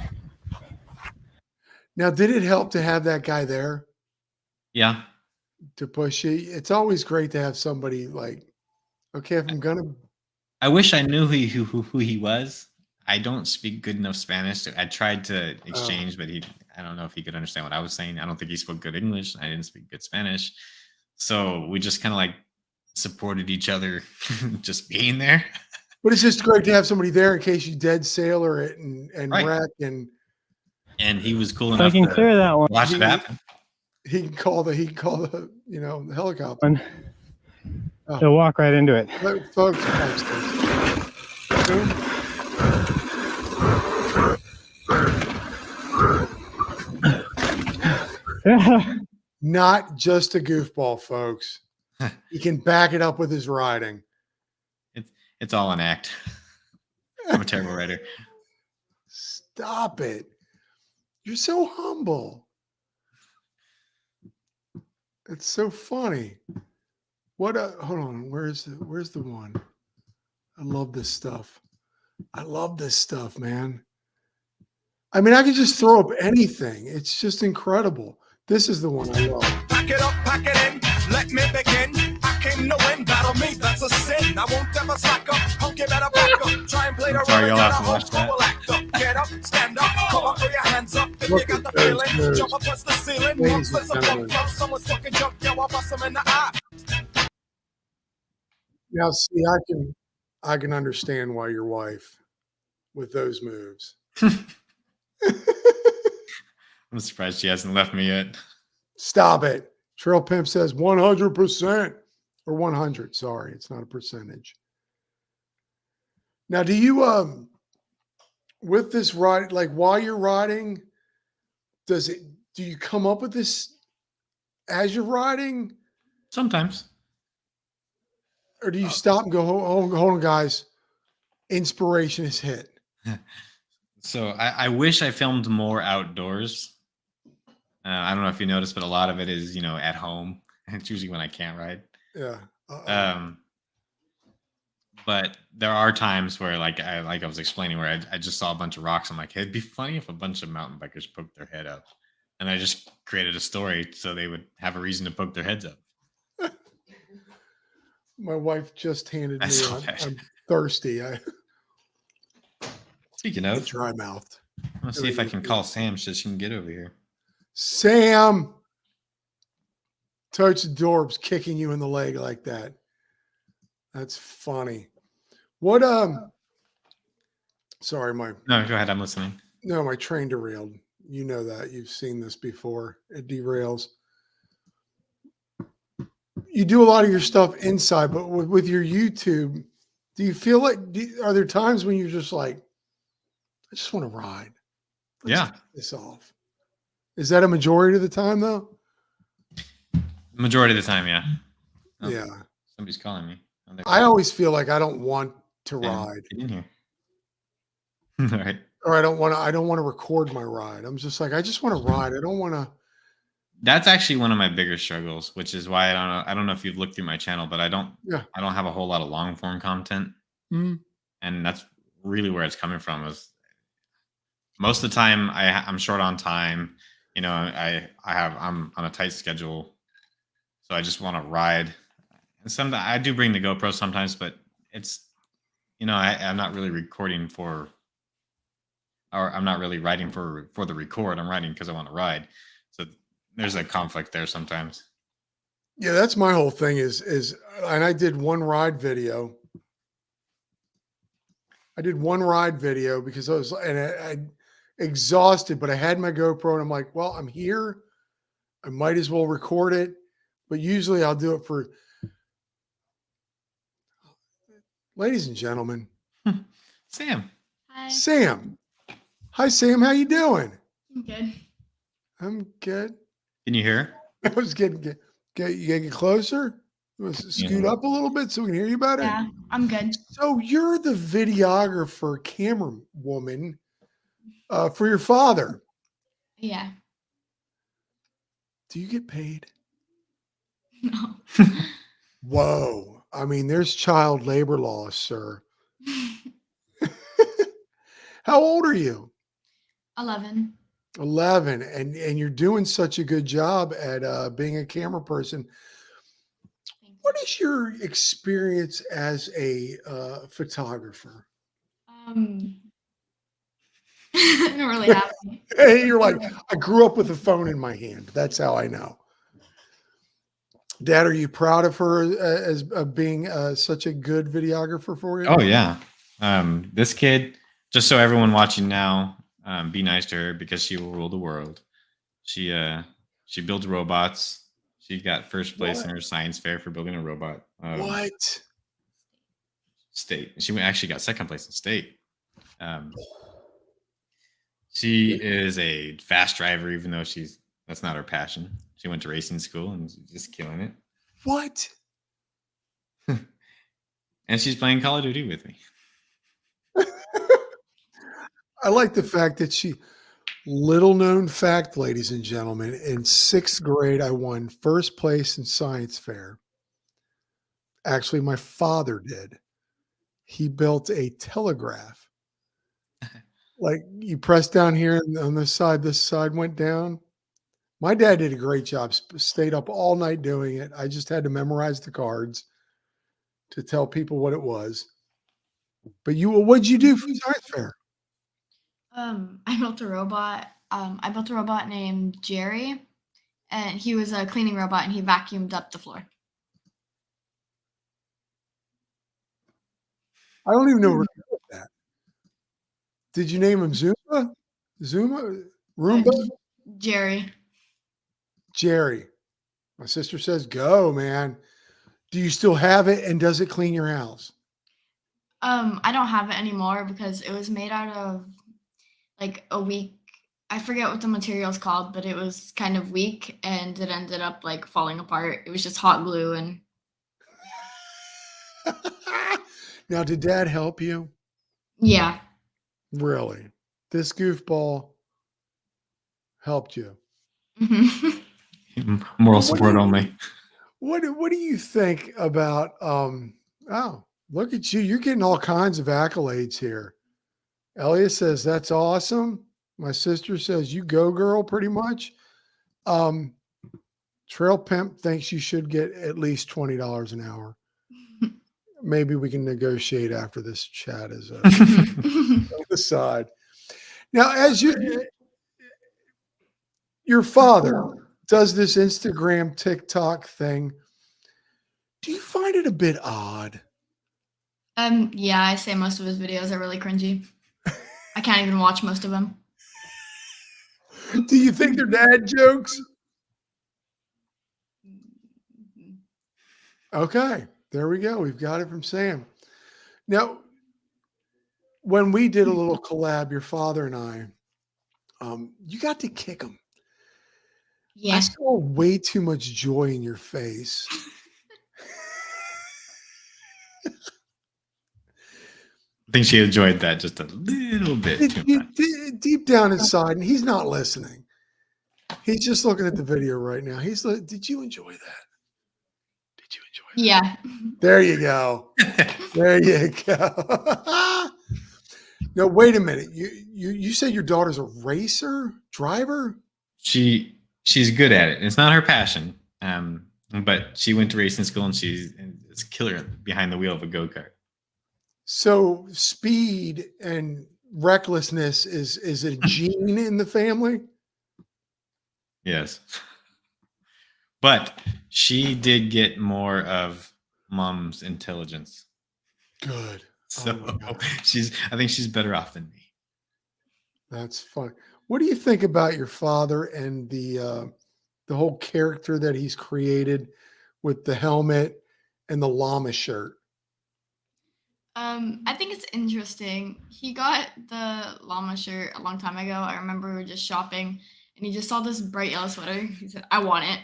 Now, did it help to have that guy there? Yeah. To push you? It's always great to have somebody like, okay, if I'm gonna. I wish I knew who he was. I don't speak good enough Spanish. I tried to exchange, but I don't know if he could understand what I was saying. I don't think he spoke good English. I didn't speak good Spanish. So we just kind of like supported each other just being there. But it's just great to have somebody there in case you dead sailor it and Right. wreck, and he was cool If I enough can to clear that one. watch it happen. he can call the the helicopter. They'll walk right into it. Let folks watch this. Boom. Not just a goofball, folks. He can back it up with his riding. It's all an act. I'm a terrible writer. Stop it. You're so humble. It's so funny. Hold on. Where's the one? I love this stuff. I love this stuff, man. I mean, I could just throw up anything. It's just incredible. This is the one I love. Pack it up, pack it in, let me begin. I came to win, battle me, that's a sin. I won't ever slack up, punk you better back up. Try and play the Sorry, role, you'll have to get a watch that. whole act up. Get up, stand up, come on, throw your hands up. If Look you at got the those feeling, moves. jump up touch the ceiling. Ladies Monsters and are gentlemen. pumped up, someone's fucking jump, yo, I'll bust them in the eye. Now, see, I can understand why your wife with those moves. I'm surprised she hasn't left me yet. Stop it. Trail Pimp says 100% or 100. Sorry, it's not a percentage. Now, do you with this ride, like while you're riding, do you come up with this as you're riding, Sometimes. or do you stop and go, hold on, guys, inspiration is hit? So I wish I filmed more outdoors. I don't know if you noticed, but a lot of it is, at home. And it's usually when I can't ride. Yeah. But there are times where, like I was explaining, where I just saw a bunch of rocks. I'm like, hey, it'd be funny if a bunch of mountain bikers poked their head up. And I just created a story so they would have a reason to poke their heads up. My wife just handed I me saw one. that. I'm thirsty. Speaking I'm of, dry mouthed. let's see if I can call Sam so she can get over here. Sam, Totes Adorbs kicking you in the leg like that. That's funny. What sorry, No, go ahead. I'm listening. my train derailed. You know that. You've seen this before. It derails. You do a lot of your stuff inside, but with your YouTube, do you feel like are there times when you're just like, I just want to ride? Let's get this off. Is that a majority of the time though? Majority of the time, yeah. Oh, Yeah. Somebody's calling me. I always feel like I don't want to ride, Get in here. All right. or I don't want to record my ride. I'm just like, I just want to ride. I don't want to. That's actually one of my bigger struggles, which is why I don't know if you've looked through my channel, but I don't have a whole lot of long form content. Mm. And that's really where it's coming from. Is most of the time I'm short on time. I'm on a tight schedule, so I just want to ride. And sometimes I do bring the GoPro sometimes, but it's I'm not really recording or I'm not really writing for the record. I'm writing because I want to ride. So there's a conflict there sometimes. Yeah, that's my whole thing is, and I did one ride video. Because I exhausted, but I had my GoPro and I'm like, well, I'm here. I might as well record it. But usually I'll do it for, ladies and gentlemen, Sam. Hi. Sam. Hi, Sam. How you doing? I'm good. I'm good. Can you hear? I was you gotta get closer. You want to scoot up a little bit so we can hear you better? Yeah, I'm good. So you're the videographer, camera woman for your father. Yeah. Do you get paid? No. Whoa. I mean, there's child labor laws, sir. How old are you? 11. 11. And you're doing such a good job at being a camera person. What is your experience as a photographer? I don't really have any. Hey, you're like, I grew up with a phone in my hand. That's how I know. Dad, are you proud of her as being such a good videographer for you? Oh yeah. This kid, just so everyone watching now, be nice to her because she will rule the world. She builds robots. She got first place in her science fair for building a robot. What? State. She actually got second place in state. She is a fast driver, even though that's not her passion. She went to racing school and she's just killing it. What? And she's playing Call of Duty with me. I like the fact that little known fact, ladies and gentlemen, in 6th grade, I won first place in science fair. Actually, my father did. He built a telegraph. Like you press down here and on this side went down. My dad did a great job, stayed up all night doing it. I just had to memorize the cards to tell people what it was. But what'd you do for science fair? I built a robot. I built a robot named Jerry, and he was a cleaning robot, and he vacuumed up the floor. I don't even know where to go with that. Did you name him Zumba? Roomba? Jerry. Jerry. My sister says, go, man. Do you still have it, and does it clean your house? I don't have it anymore because it was made out of like a weak. I forget what the material is called, but it was kind of weak, and it ended up like falling apart. It was just hot glue and. Now, did Dad help you? Yeah. Really? This goofball helped you? Mm-hmm. Moral support only. What do you think about oh, look at you. You're getting all kinds of accolades here. Elliot says that's awesome. My sister says you go girl pretty much. Trail Pimp thinks you should get at least $20 an hour. Maybe we can negotiate after this chat is on the side. Now, as your father does this Instagram, TikTok thing, do you find it a bit odd? Yeah, I say most of his videos are really cringy. I can't even watch most of them. Do you think they're dad jokes? Okay, there we go. We've got it from Sam. Now, when we did a little collab, your father and I, you got to kick him. Yeah. I saw way too much joy in your face. I think she enjoyed that just a little bit. Deep down inside, and he's not listening. He's just looking at the video right now. He's like, did you enjoy that? Did you enjoy that? Yeah. There you go. There you go. No, wait a minute. You said your daughter's a driver? She's good at it. It's not her passion. But she went to racing school and she's a killer behind the wheel of a go-kart. So speed and recklessness is a gene in the family? Yes. But she did get more of mom's intelligence. Good. So Oh I think she's better off than me. That's fun. What do you think about your father and the whole character that he's created with the helmet and the llama shirt? I think it's interesting. He got the llama shirt a long time ago. I remember we were just shopping and he just saw this bright yellow sweater. He said, I want it.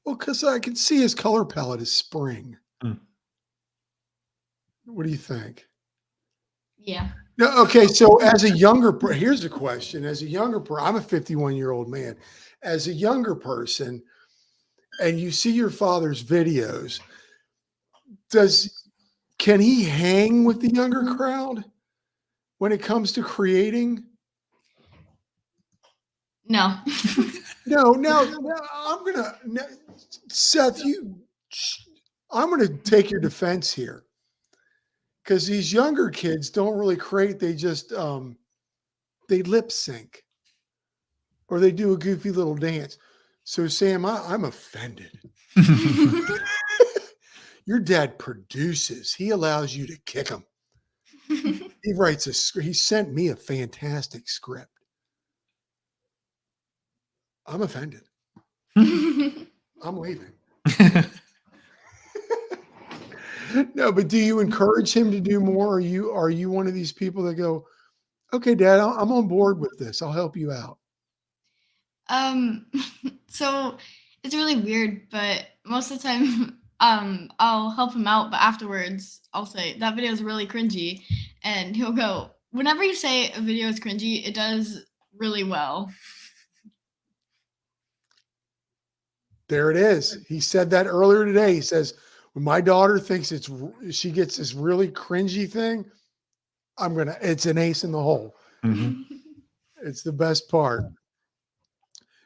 Well, because I can see his color palette is spring. What do you think? Yeah. No, okay, so as a younger, here's a question. As a younger person, I'm a 51-year-old man. As a younger person, and you see your father's videos, can he hang with the younger crowd when it comes to creating? No. Seth, I'm gonna take your defense here. Because these younger kids don't really create, they just they lip sync or they do a goofy little dance. So Sam, I'm offended. Your dad produces. He allows you to kick him. He writes a script. He sent me a fantastic script. I'm offended. I'm leaving. No, but do you encourage him to do more? Are you one of these people that go, okay, Dad, I'm on board with this. I'll help you out. So it's really weird, but most of the time, I'll help him out, but afterwards I'll say that video is really cringy, and he'll go, whenever you say a video is cringy, it does really well. There it is. He said that earlier today. He says, when my daughter thinks she gets this really cringy thing, it's an ace in the hole. Mhm. It's the best part.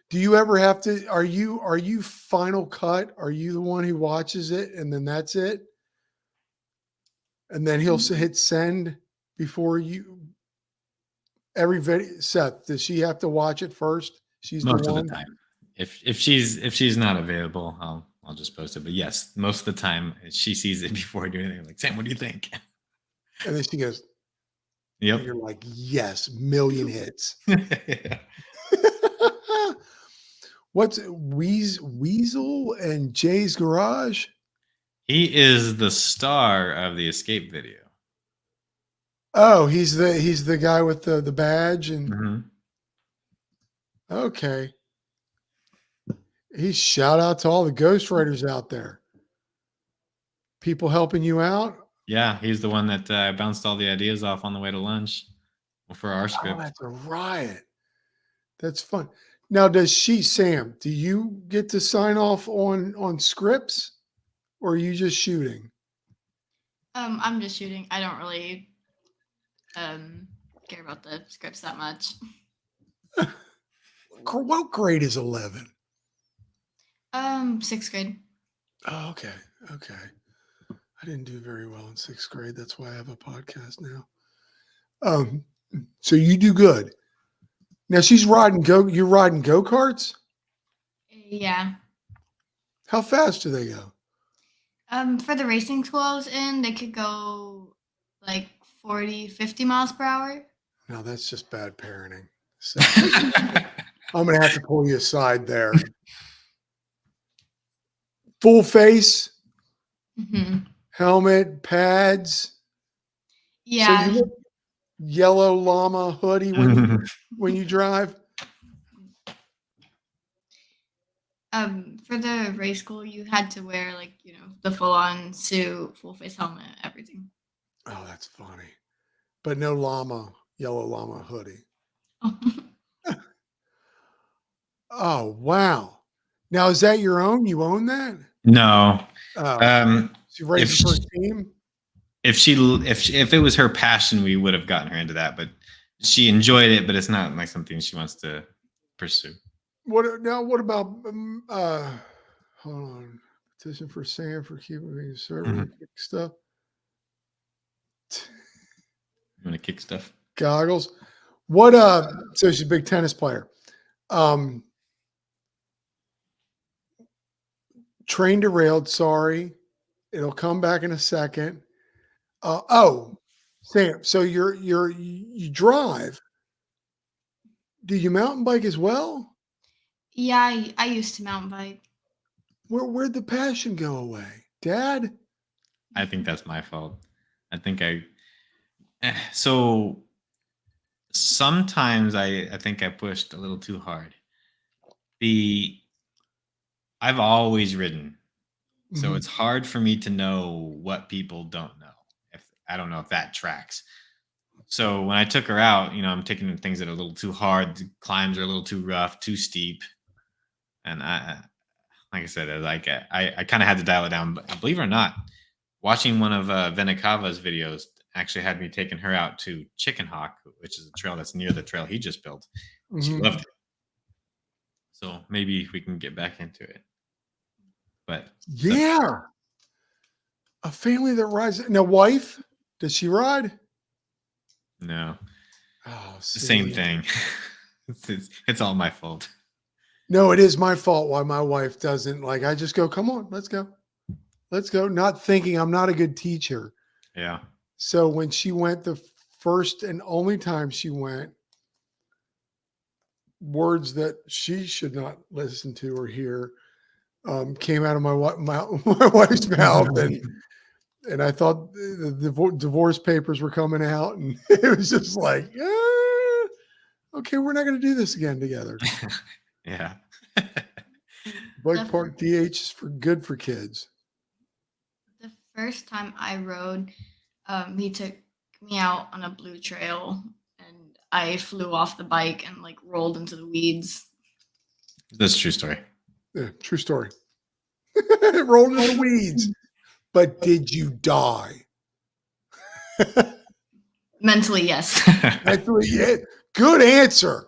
Do you ever have to, are you Final Cut? Are you the one who watches it and then that's it? And then he'll hit send before every video. Seth, does she have to watch it first? She's Most the of one. the time. If she's not available, I'll just post it. But yes, most of the time she sees it before I do anything. I'm like, Sam, what do you think? And then she goes, Yep. and you're like, yes, million hits. What's Weasel and Jay's Garage? He is the star of the Escape video. Oh, he's the guy with the badge and Mhm. okay. He's shout out to all the ghostwriters out there. People helping you out. Yeah, he's the one that bounced all the ideas off on the way to lunch for our Oh, script. that's a riot. That's fun. Now, Sam, do you get to sign off on scripts or are you just shooting? I'm just shooting. I don't really care about the scripts that much. What grade is 11? 6th grade. Oh, okay. Okay. I didn't do very well in 6th grade. That's why I have a podcast now. So you do good. Now you're riding go-karts? Yeah. How fast do they go? For the racing school I was in, they could go like 40, 50 miles per hour. No, that's just bad parenting. So, I'm going to have to pull you aside there. Full face, helmet, pads. Yeah. So you look yellow llama hoodie when you drive. For the race school, you had to wear the full-on suit, full face helmet, everything. Oh, that's funny. But no yellow llama hoodie. Oh, wow. Now, is that your own? You own that? No. Oh, she races for a team? If it was her passion, we would have gotten her into that. But she enjoyed it, but it's not like something she wants to pursue. What about hold on. Petition for Sam for keeping server stuff. You want to kick stuff? Goggles. So she's a big tennis player. Train derailed, sorry. It'll come back in a second. Sam, so you drive. Do you mountain bike as well? Yeah, I used to mountain bike. Where'd the passion go away? Dad? I think that's my fault. I think so sometimes I think I pushed a little too hard. I've always ridden. So it's hard for me to know what people don't know. I don't know if that tracks. So when I took her out, I'm taking things that are a little too hard. The climbs are a little too rough, too steep. And like I said, I kind of had to dial it down. But believe it or not, watching one of Venekava's videos actually had me taking her out to Chicken Hawk, which is a trail that's near the trail he just built. She loved it. So maybe we can get back into it. But yeah, a family that rides. Now, wife, does she ride? No. Oh, the same thing. It's all my fault. No, it is my fault why my wife doesn't. Like, I just go, come on, let's go. let's go. Not thinking I'm not a good teacher. Yeah. So when she went the first and only time she went, words that she should not listen to or hear came out of my wife's mouth, and I thought the divorce papers were coming out, and it was just like, okay, we're not going to do this again together. Yeah. Bike park DH is good for kids. The first time I rode, he took me out on a blue trail, and I flew off the bike and like rolled into the weeds. That's a true story. Yeah, true story. Rolled into the weeds. But did you die? Mentally, yes. Mentally, yeah. Good answer.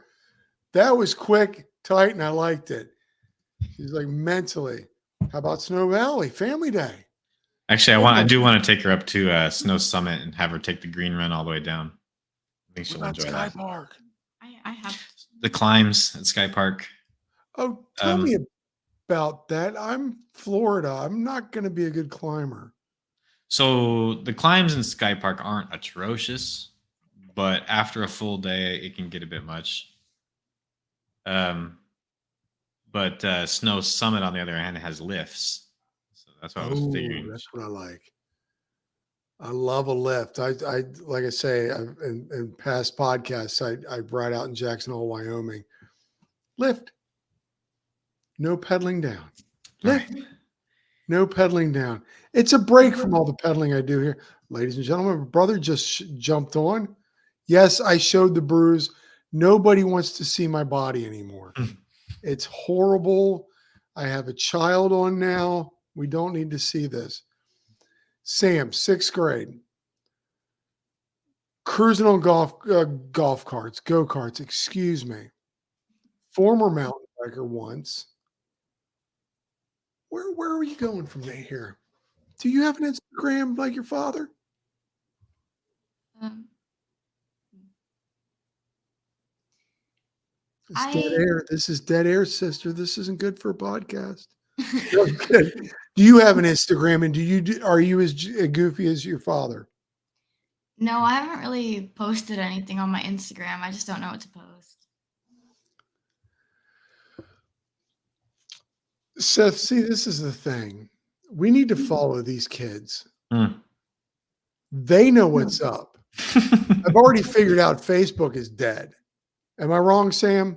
That was quick, tight, and I liked it. She's like, mentally. How about Snow Valley? Family Day. Actually, I do want to take her up to Snow Summit and have her take the green run all the way down. I think she'll enjoy Sky that. Park? I have The climbs at Sky Park. Oh, tell me about that. I'm Florida. I'm not going to be a good climber. So the climbs in Sky Park aren't atrocious, but after a full day, it can get a bit much. But Snow Summit, on the other hand, has lifts. So that's what I was figuring. That's what I like. I love a lift. I like I say in past podcasts, I ride out in Jackson Hole, Wyoming. Lift. No pedaling down. Lift. Right. No pedaling down. It's a break from all the pedaling I do here. Ladies and gentlemen, my brother just jumped on. Yes, I showed the bruise. Nobody wants to see my body anymore. It's horrible. I have a child on now. We don't need to see this. Sam, 6th grade. Cruising on golf carts, go-karts, excuse me. Former mountain biker once. Where are you going from here? Do you have an Instagram like your father? It's dead air. This is dead air, sister. This isn't good for a podcast. Do you have an Instagram, and are you as goofy as your father? No, I haven't really posted anything on my Instagram. I just don't know what to post. Seth, see, this is the thing. We need to follow these kids. They know what's up. I've already figured out Facebook is dead. Am I wrong, Sam?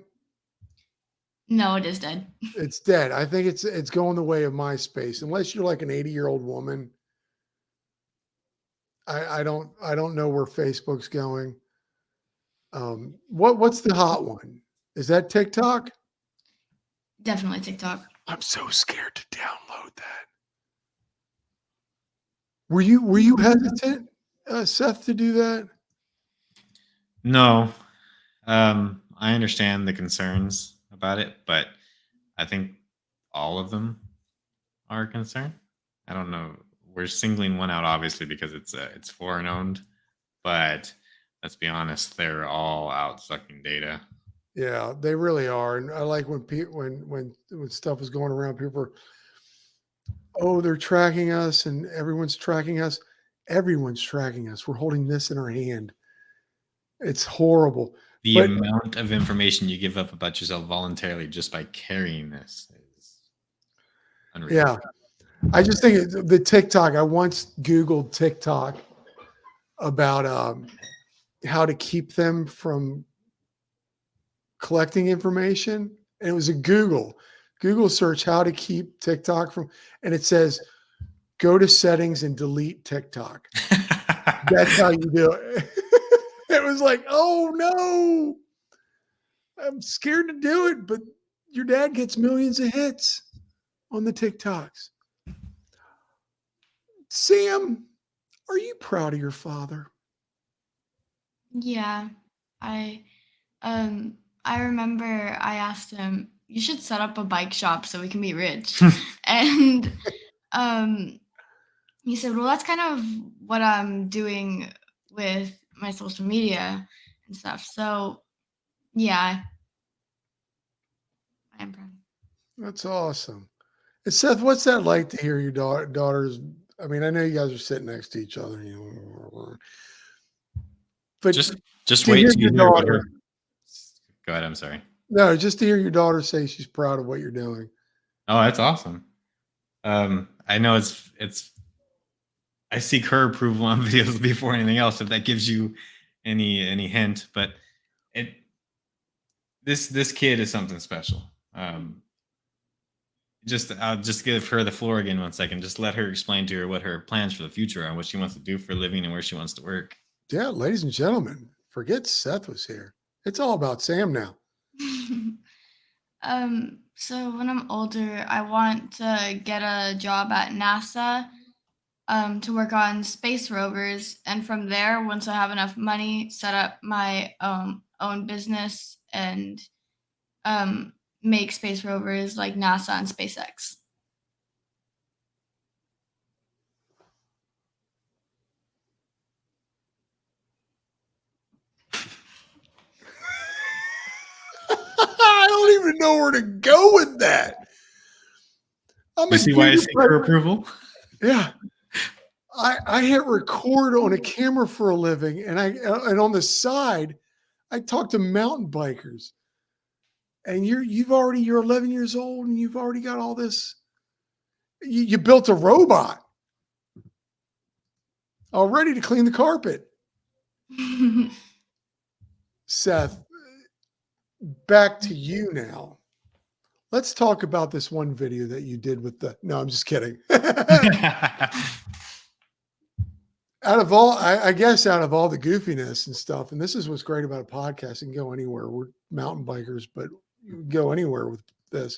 No, it is dead. It's dead. I think it's going the way of MySpace. Unless you're like an 80-year-old woman. I don't know where Facebook's going. What's the hot one? Is that TikTok? Definitely TikTok. I'm so scared to download that. Were you hesitant, Seth, to do that? No. I understand the concerns about it, but I think all of them are a concern. I don't know. We're singling one out, obviously, because it's foreign owned, but let's be honest, they're all out sucking data. Yeah, they really are. And I like when stuff is going around, people are, oh, they're tracking us and everyone's tracking us. Everyone's tracking us. We're holding this in our hand. It's horrible. The amount of information you give up about yourself voluntarily just by carrying this is unreal. Yeah. I just think the TikTok, I once Googled TikTok about how to keep them from collecting information. And it was a Google search, how to keep TikTok from, and it says, go to settings and delete TikTok. That's how you do it. It was like, oh no, I'm scared to do it, but your dad gets millions of hits on the TikToks. Sam, are you proud of your father? Yeah. I remember I asked him, you should set up a bike shop so we can be rich. And he said, well, that's kind of what I'm doing with my social media and stuff. So yeah, I am proud. That's awesome. And Seth, what's that like to hear your daughters? I mean, I know you guys are sitting next to each other, but Just to wait hear till your you hear what daughter, her. Go ahead. I'm sorry. no, just to hear your daughter say she's proud of what you're doing. Oh, that's awesome. I know it's. I seek her approval on videos before anything else. If that gives you any hint, but this kid is something special. I'll just give her the floor again 1 second. Just let her explain to her what her plans for the future are, what she wants to do for a living, and where she wants to work. Yeah, ladies and gentlemen, forget Seth was here. It's all about Sam now. So when I'm older, I want to get a job at NASA, to work on space rovers, and from there, once I have enough money, set up my own business and make space rovers like NASA and SpaceX. I don't even know where to go with that. You see why I seek her approval? Yeah. I hit record on a camera for a living, and on the side, I talk to mountain bikers. And you're 11 years old, and you've already got all this. You built a robot all ready to clean the carpet. Seth, back to you now. Let's talk about this one video that you did with the. No, I'm just kidding. Out of all, I guess, out of all the goofiness and stuff, and this is what's great about a podcast. You can go anywhere. We're mountain bikers, but you can go anywhere with this.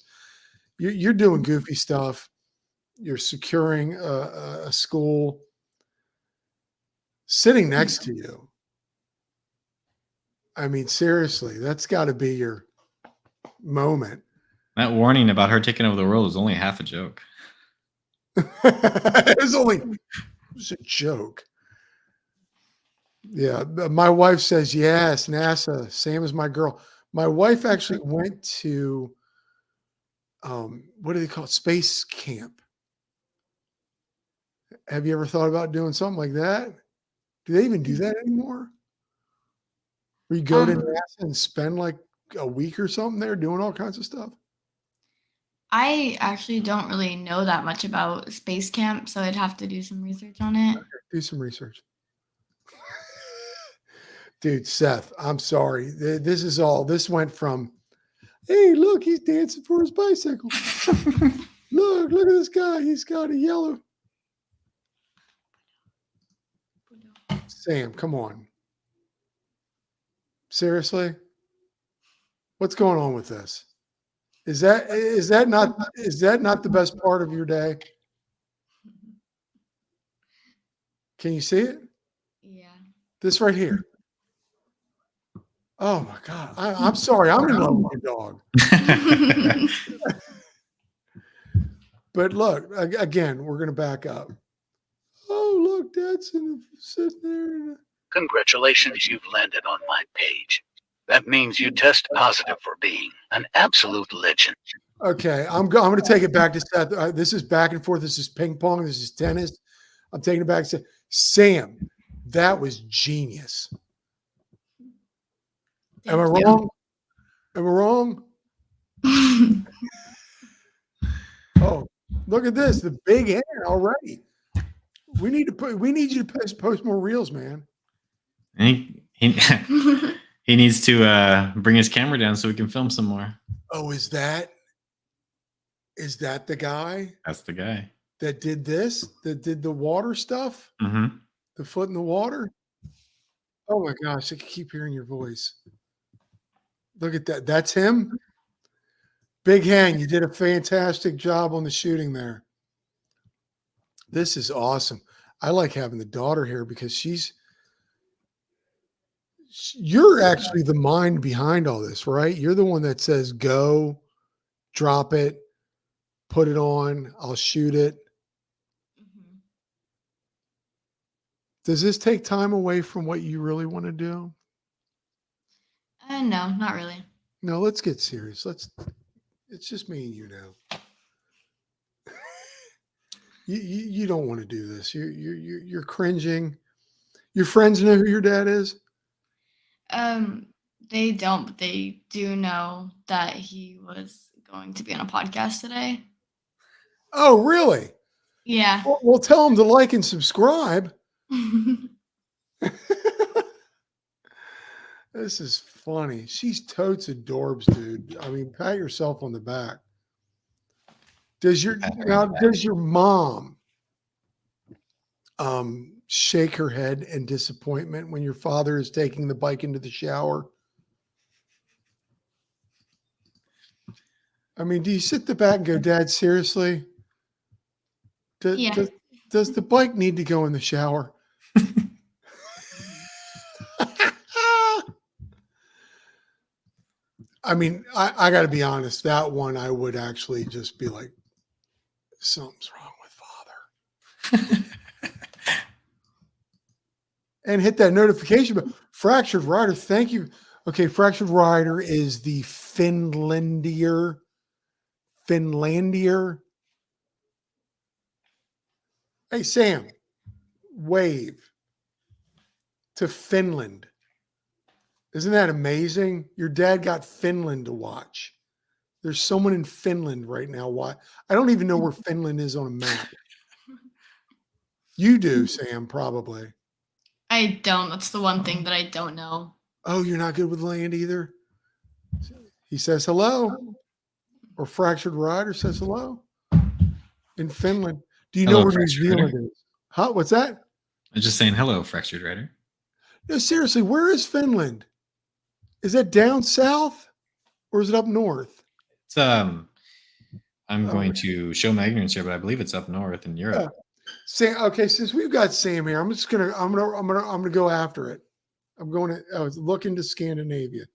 You're doing goofy stuff. You're securing a school. Sitting next to you. I mean, seriously, that's got to be your moment. That warning about her taking over the world is only half a joke. It was a joke. Yeah, my wife says yes, NASA. Sam is my girl. My wife actually went to what do they call it? Space camp. Have you ever thought about doing something like that? Do they even do that anymore? Where you go to NASA and spend like a week or something there doing all kinds of stuff? I actually don't really know that much about space camp, so I'd have to do some research on it. Okay, do some research. Dude, Seth, I'm sorry. This went from, hey, look, he's dancing for his bicycle. Look at this guy. He's got a yellow. Sam, come on. Seriously? What's going on with this? Is that not the best part of your day? Can you see it? Yeah. This right here. Oh my God. I'm sorry. I'm in love with your dog. But look, again, we're going to back up. Oh, look, Dad's sitting there. Congratulations, you've landed on my page. That means you test positive for being an absolute legend. Okay, I'm going to take it back to Seth. This is back and forth. This is ping pong. This is tennis. I'm taking it back to Sam. That was genius. Am I wrong? Am I wrong? Oh, look at this. The big hair already. We need you to post more reels, man. He needs to bring his camera down so we can film some more. Oh, is that the guy? That's the guy that did this, that did the water stuff, the foot in the water. Oh my gosh, I can keep hearing your voice. Look at that. That's him. Big Hang, you did a fantastic job on the shooting there. This is awesome. I like having the daughter here because you're actually the mind behind all this, right? You're the one that says, go, drop it, put it on, I'll shoot it. Does this take time away from what you really want to do? No, not really. No, let's get serious. It's just me and you now. You don't want to do this. You're cringing. Your friends know who your dad is? They don't, but they do know that he was going to be on a podcast today. Oh, really? Yeah. Well, tell them to like and subscribe. This is funny. She's totes adorbs, dude. I mean, pat yourself on the back. Does your mom shake her head in disappointment when your father is taking the bike into the shower? I mean, do you sit the back and go, Dad, seriously? Yeah. Does the bike need to go in the shower? I mean, I got to be honest. That one, I would actually just be like, something's wrong with father. And hit that notification bell. Fractured Rider, thank you. Okay, Fractured Rider is the Finlandier. Hey, Sam, wave to Finland. Isn't that amazing? Your dad got Finland to watch. There's someone in Finland right now. Why? I don't even know where Finland is on a map. You do, Sam, probably. I don't. That's the one thing that I don't know. Oh, you're not good with land either? He says hello. Or Fractured Rider says hello. In Finland. Do you know where New Zealand is? Huh? What's that? I'm just saying hello, Fractured Rider. No, seriously, where is Finland? Is that down south or is it up north? It's I'm going to show my ignorance here, but I believe it's up north in Europe. Sam, okay, since we've got Sam here, I'm gonna go after it. I was looking to Scandinavia.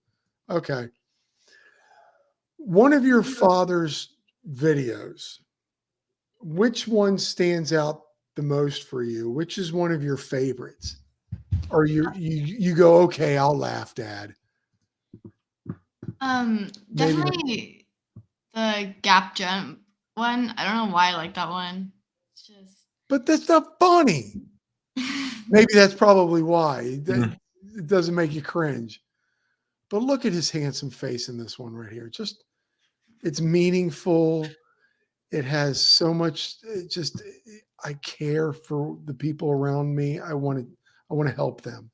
Okay. One of your father's videos, which one stands out the most for you? Which is one of your favorites? Or you go, okay, I'll laugh, Dad. Definitely the gap jump one. I don't know why I like that one. It's just. But that's not funny. Maybe that's probably why. It doesn't make you cringe. But look at his handsome face in this one right here. Just, it's meaningful. It has so much. I care for the people around me. I want to help them.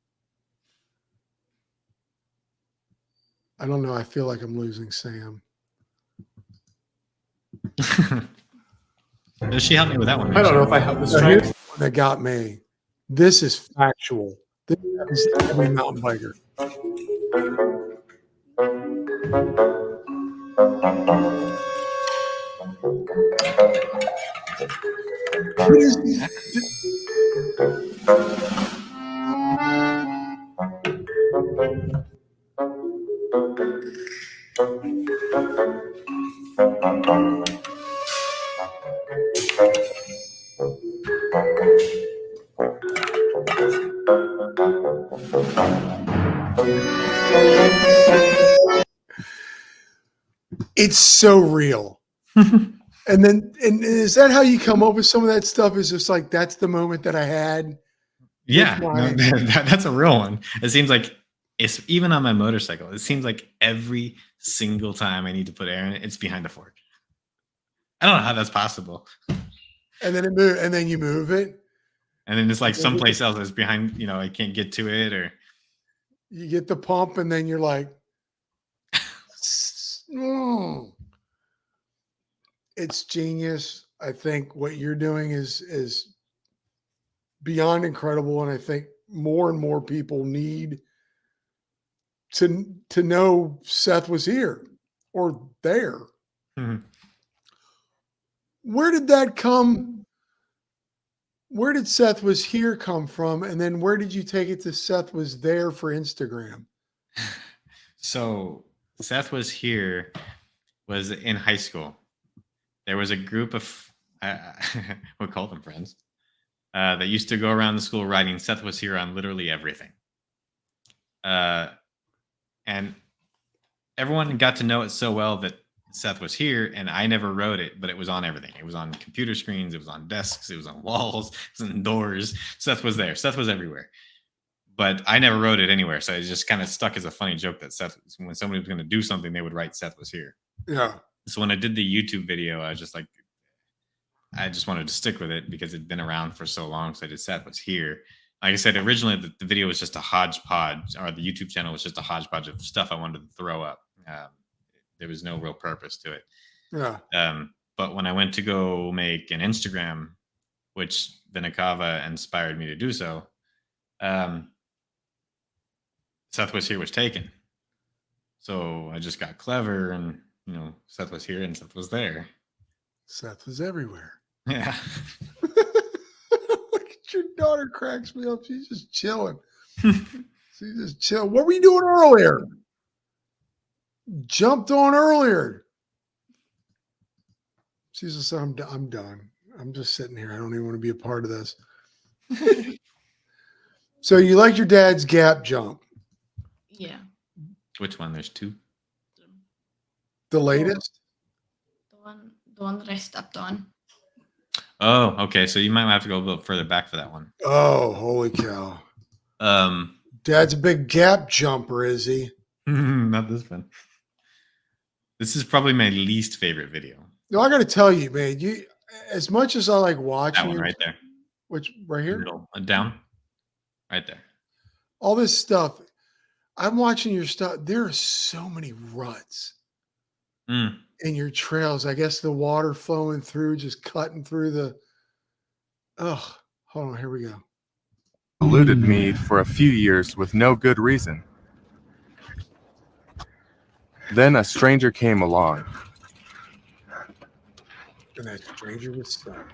I don't know. I feel like I'm losing Sam. Does she help me with that one? I don't know if I have the strength. Here's the one that got me. This is factual. This is every mountain biker. It's so real. And is that how you come up with some of that stuff? Is just like, that's the moment that I had. Yeah, no, that's a real one. It seems like it's even on my motorcycle. It seems like every single time I need to put air in it, it's behind the fork. I don't know how that's possible. And then it move, and then you move it. And then it's like someplace else that's behind, I can't get to it, or you get the pump and then you're like, It's genius. I think what you're doing is beyond incredible. And I think more and more people need to know Seth was here or there. Mm-hmm. Where did that come? Where did Seth was here come from? And then where did you take it to Seth was there for Instagram? So Seth was here was in high school. There was a group of, we'll call them friends, that used to go around the school writing Seth was here on literally everything. And everyone got to know it so well that Seth was here, and I never wrote it, but it was on everything. It was on computer screens, it was on desks, it was on walls, it was on doors. Seth was there. Seth was everywhere. But I never wrote it anywhere, so it just kind of stuck as a funny joke that Seth, when somebody was going to do something, they would write Seth was here. Yeah. So when I did the YouTube video, I was just like, I just wanted to stick with it because it'd been around for so long. So I did Seth was here. Like I said, originally the video was just a hodgepodge, or the YouTube channel was just a hodgepodge of stuff I wanted to throw up. There was no real purpose to it. Yeah. But when I went to go make an Instagram, which Vinakava inspired me to do so, Seth was here was taken. So I just got clever, and Seth was here and Seth was there. Seth was everywhere. Yeah. Look at your daughter, cracks me up. She's just chilling. She's just chilling. What were you doing earlier? Jumped on earlier. She's just, I'm done. I'm just sitting here. I don't even want to be a part of this. So you like your dad's gap jump? Yeah. Which one? There's two. The latest? The one that I stepped on. Oh, okay. So you might have to go a little further back for that one. Oh, holy cow. Um, Dad's a big gap jumper, is he? Not this one. This is probably my least favorite video. No, I got to tell you, man, as much as I like watching That one right there. Which right here? Middle, down. Right there. All this stuff. I'm watching your stuff. There are so many ruts in your trails. I guess the water flowing through, just cutting through the. Oh, hold on. Here we go. Eluded me for a few years with no good reason. Then a stranger came along. And that stranger was stuck.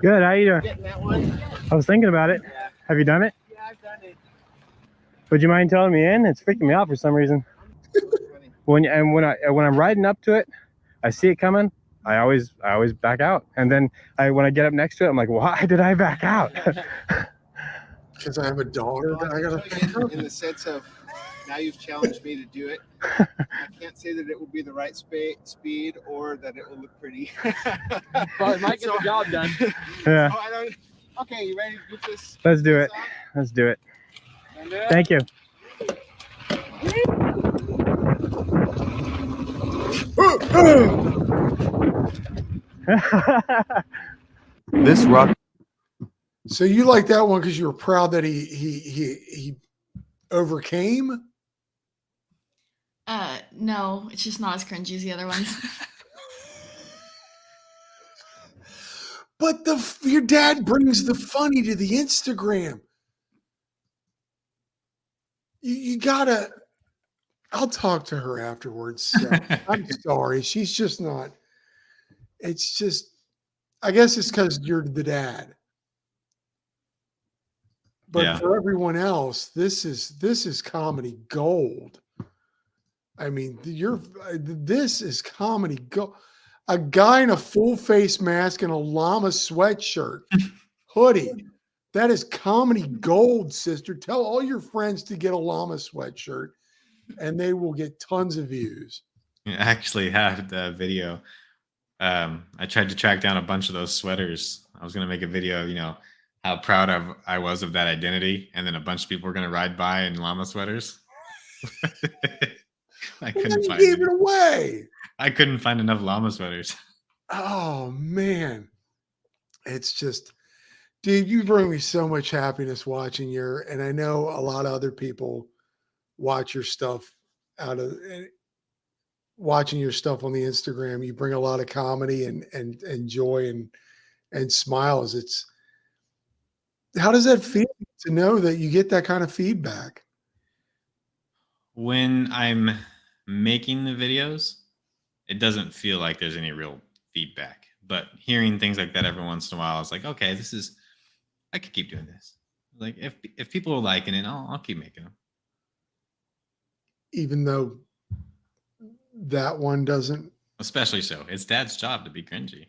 Good. How you doing? Getting that one? I was thinking about it. Yeah. Have you done it? Yeah, I've done it. Would you mind telling me in? It's freaking me out for some reason. When I'm riding up to it, I see it coming. I always back out, and then when I get up next to it, I'm like, why did I back out? Because I have a daughter that I gotta. In the sense of, now you've challenged me to do it. I can't say that it will be the right speed or that it will look pretty. Well, it might get the job done. Yeah. So I don't. Okay, you ready to do this? Let's do it. Let's do it. Thank you. This rock. So you like that one because you were proud that he overcame? No, it's just not as cringy as the other ones. But your dad brings the funny to the Instagram. You gotta. I'll talk to her afterwards. So I'm sorry. She's just not. It's just. I guess it's because you're the dad. But for everyone else, this is comedy gold. I mean, this is comedy gold. A guy in a full face mask and a llama sweatshirt, hoodie. That is comedy gold, sister. Tell all your friends to get a llama sweatshirt, and they will get tons of views. I actually have the video. I tried to track down a bunch of those sweaters. I was going to make a video of, how proud I was of that identity. And then a bunch of people were going to ride by in llama sweaters. I couldn't find it away. I couldn't find enough llama sweaters. Oh, man. It's just, dude, you bring me so much happiness watching and I know a lot of other people watch your stuff watching your stuff on the Instagram. You bring a lot of comedy and joy and smiles. How does that feel to know that you get that kind of feedback? When I'm making the videos, it doesn't feel like there's any real feedback. But hearing things like that every once in a while, it's like, okay, I could keep doing this. Like if people are liking it, I'll keep making them. Even though that one doesn't. Especially so. It's Dad's job to be cringy.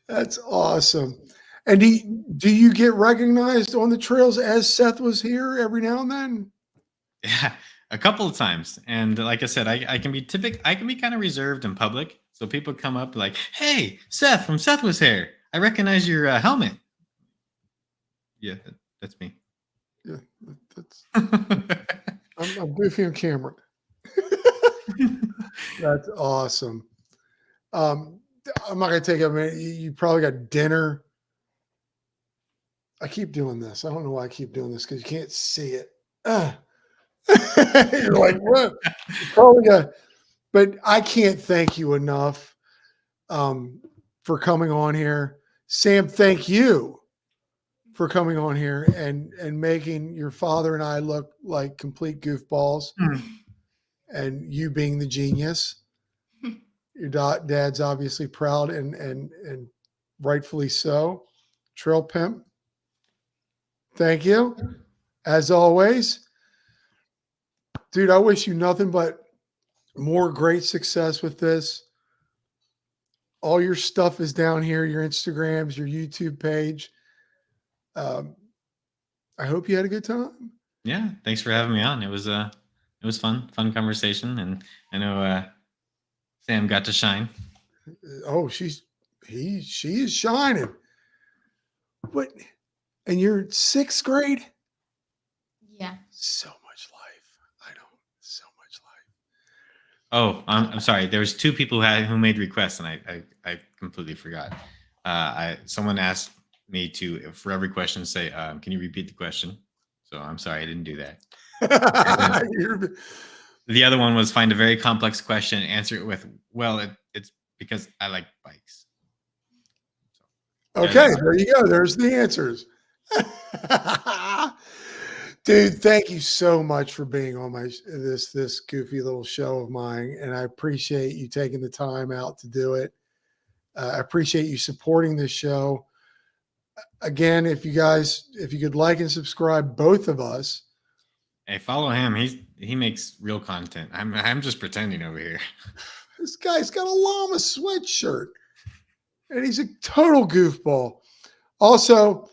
That's awesome. And do you get recognized on the trails as Seth was here every now and then? Yeah, a couple of times. And like I said, I can be I can be kind of reserved in public. So people come up like, "Hey, Seth from Seth Was Hair. I recognize your helmet." Yeah, that's me. Yeah, that's. I'm goofy on camera. That's awesome. I'm not gonna take a minute. You probably got dinner. I keep doing this. I don't know why I keep doing this because you can't see it. You're like, what? You probably got, but I can't thank you enough for coming on here. Sam, thank you for coming on here and making your father and I look like complete goofballs, and you being the genius. Your dad's obviously proud and rightfully so. Trail Pimp, thank you. As always, dude, I wish you nothing but more great success with this. All your stuff is down here, your Instagrams, your YouTube page. I hope you had a good time. Yeah, thanks for having me on. It was fun conversation, and I know Sam got to shine. Oh, she is shining. What? And you're 6th grade? Yeah. So much life. I know. So much life. Oh, I'm sorry. There was 2 people who made requests, and I completely forgot. Someone asked me to, for every question, say, "Can you repeat the question?" So I'm sorry, I didn't do that. The other one was find a very complex question and answer it with, "Well, it's because I like bikes." So, Okay, there you go. There's the answers. Dude, thank you so much for being on this goofy little show of mine, and I appreciate you taking the time out to do it. I appreciate you supporting this show. Again, if you could like and subscribe, both of us. Hey, follow him. He makes real content. I'm just pretending over here. This guy's got a llama sweatshirt, and he's a total goofball. Also,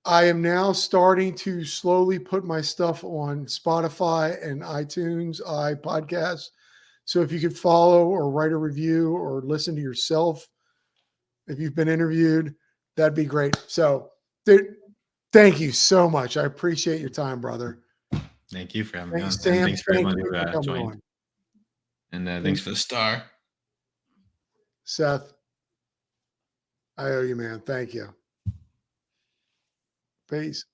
I am now starting to slowly put my stuff on Spotify and iTunes, iPodcasts. So if you could follow or write a review or listen to yourself, if you've been interviewed, that'd be great. So, dude, thank you so much. I appreciate your time, brother. Thank you for having me on. Thanks, And Sam. thanks for Thank everyone you for who coming joined. on. And thanks for the star. Seth, I owe you, man. Thank you. Peace.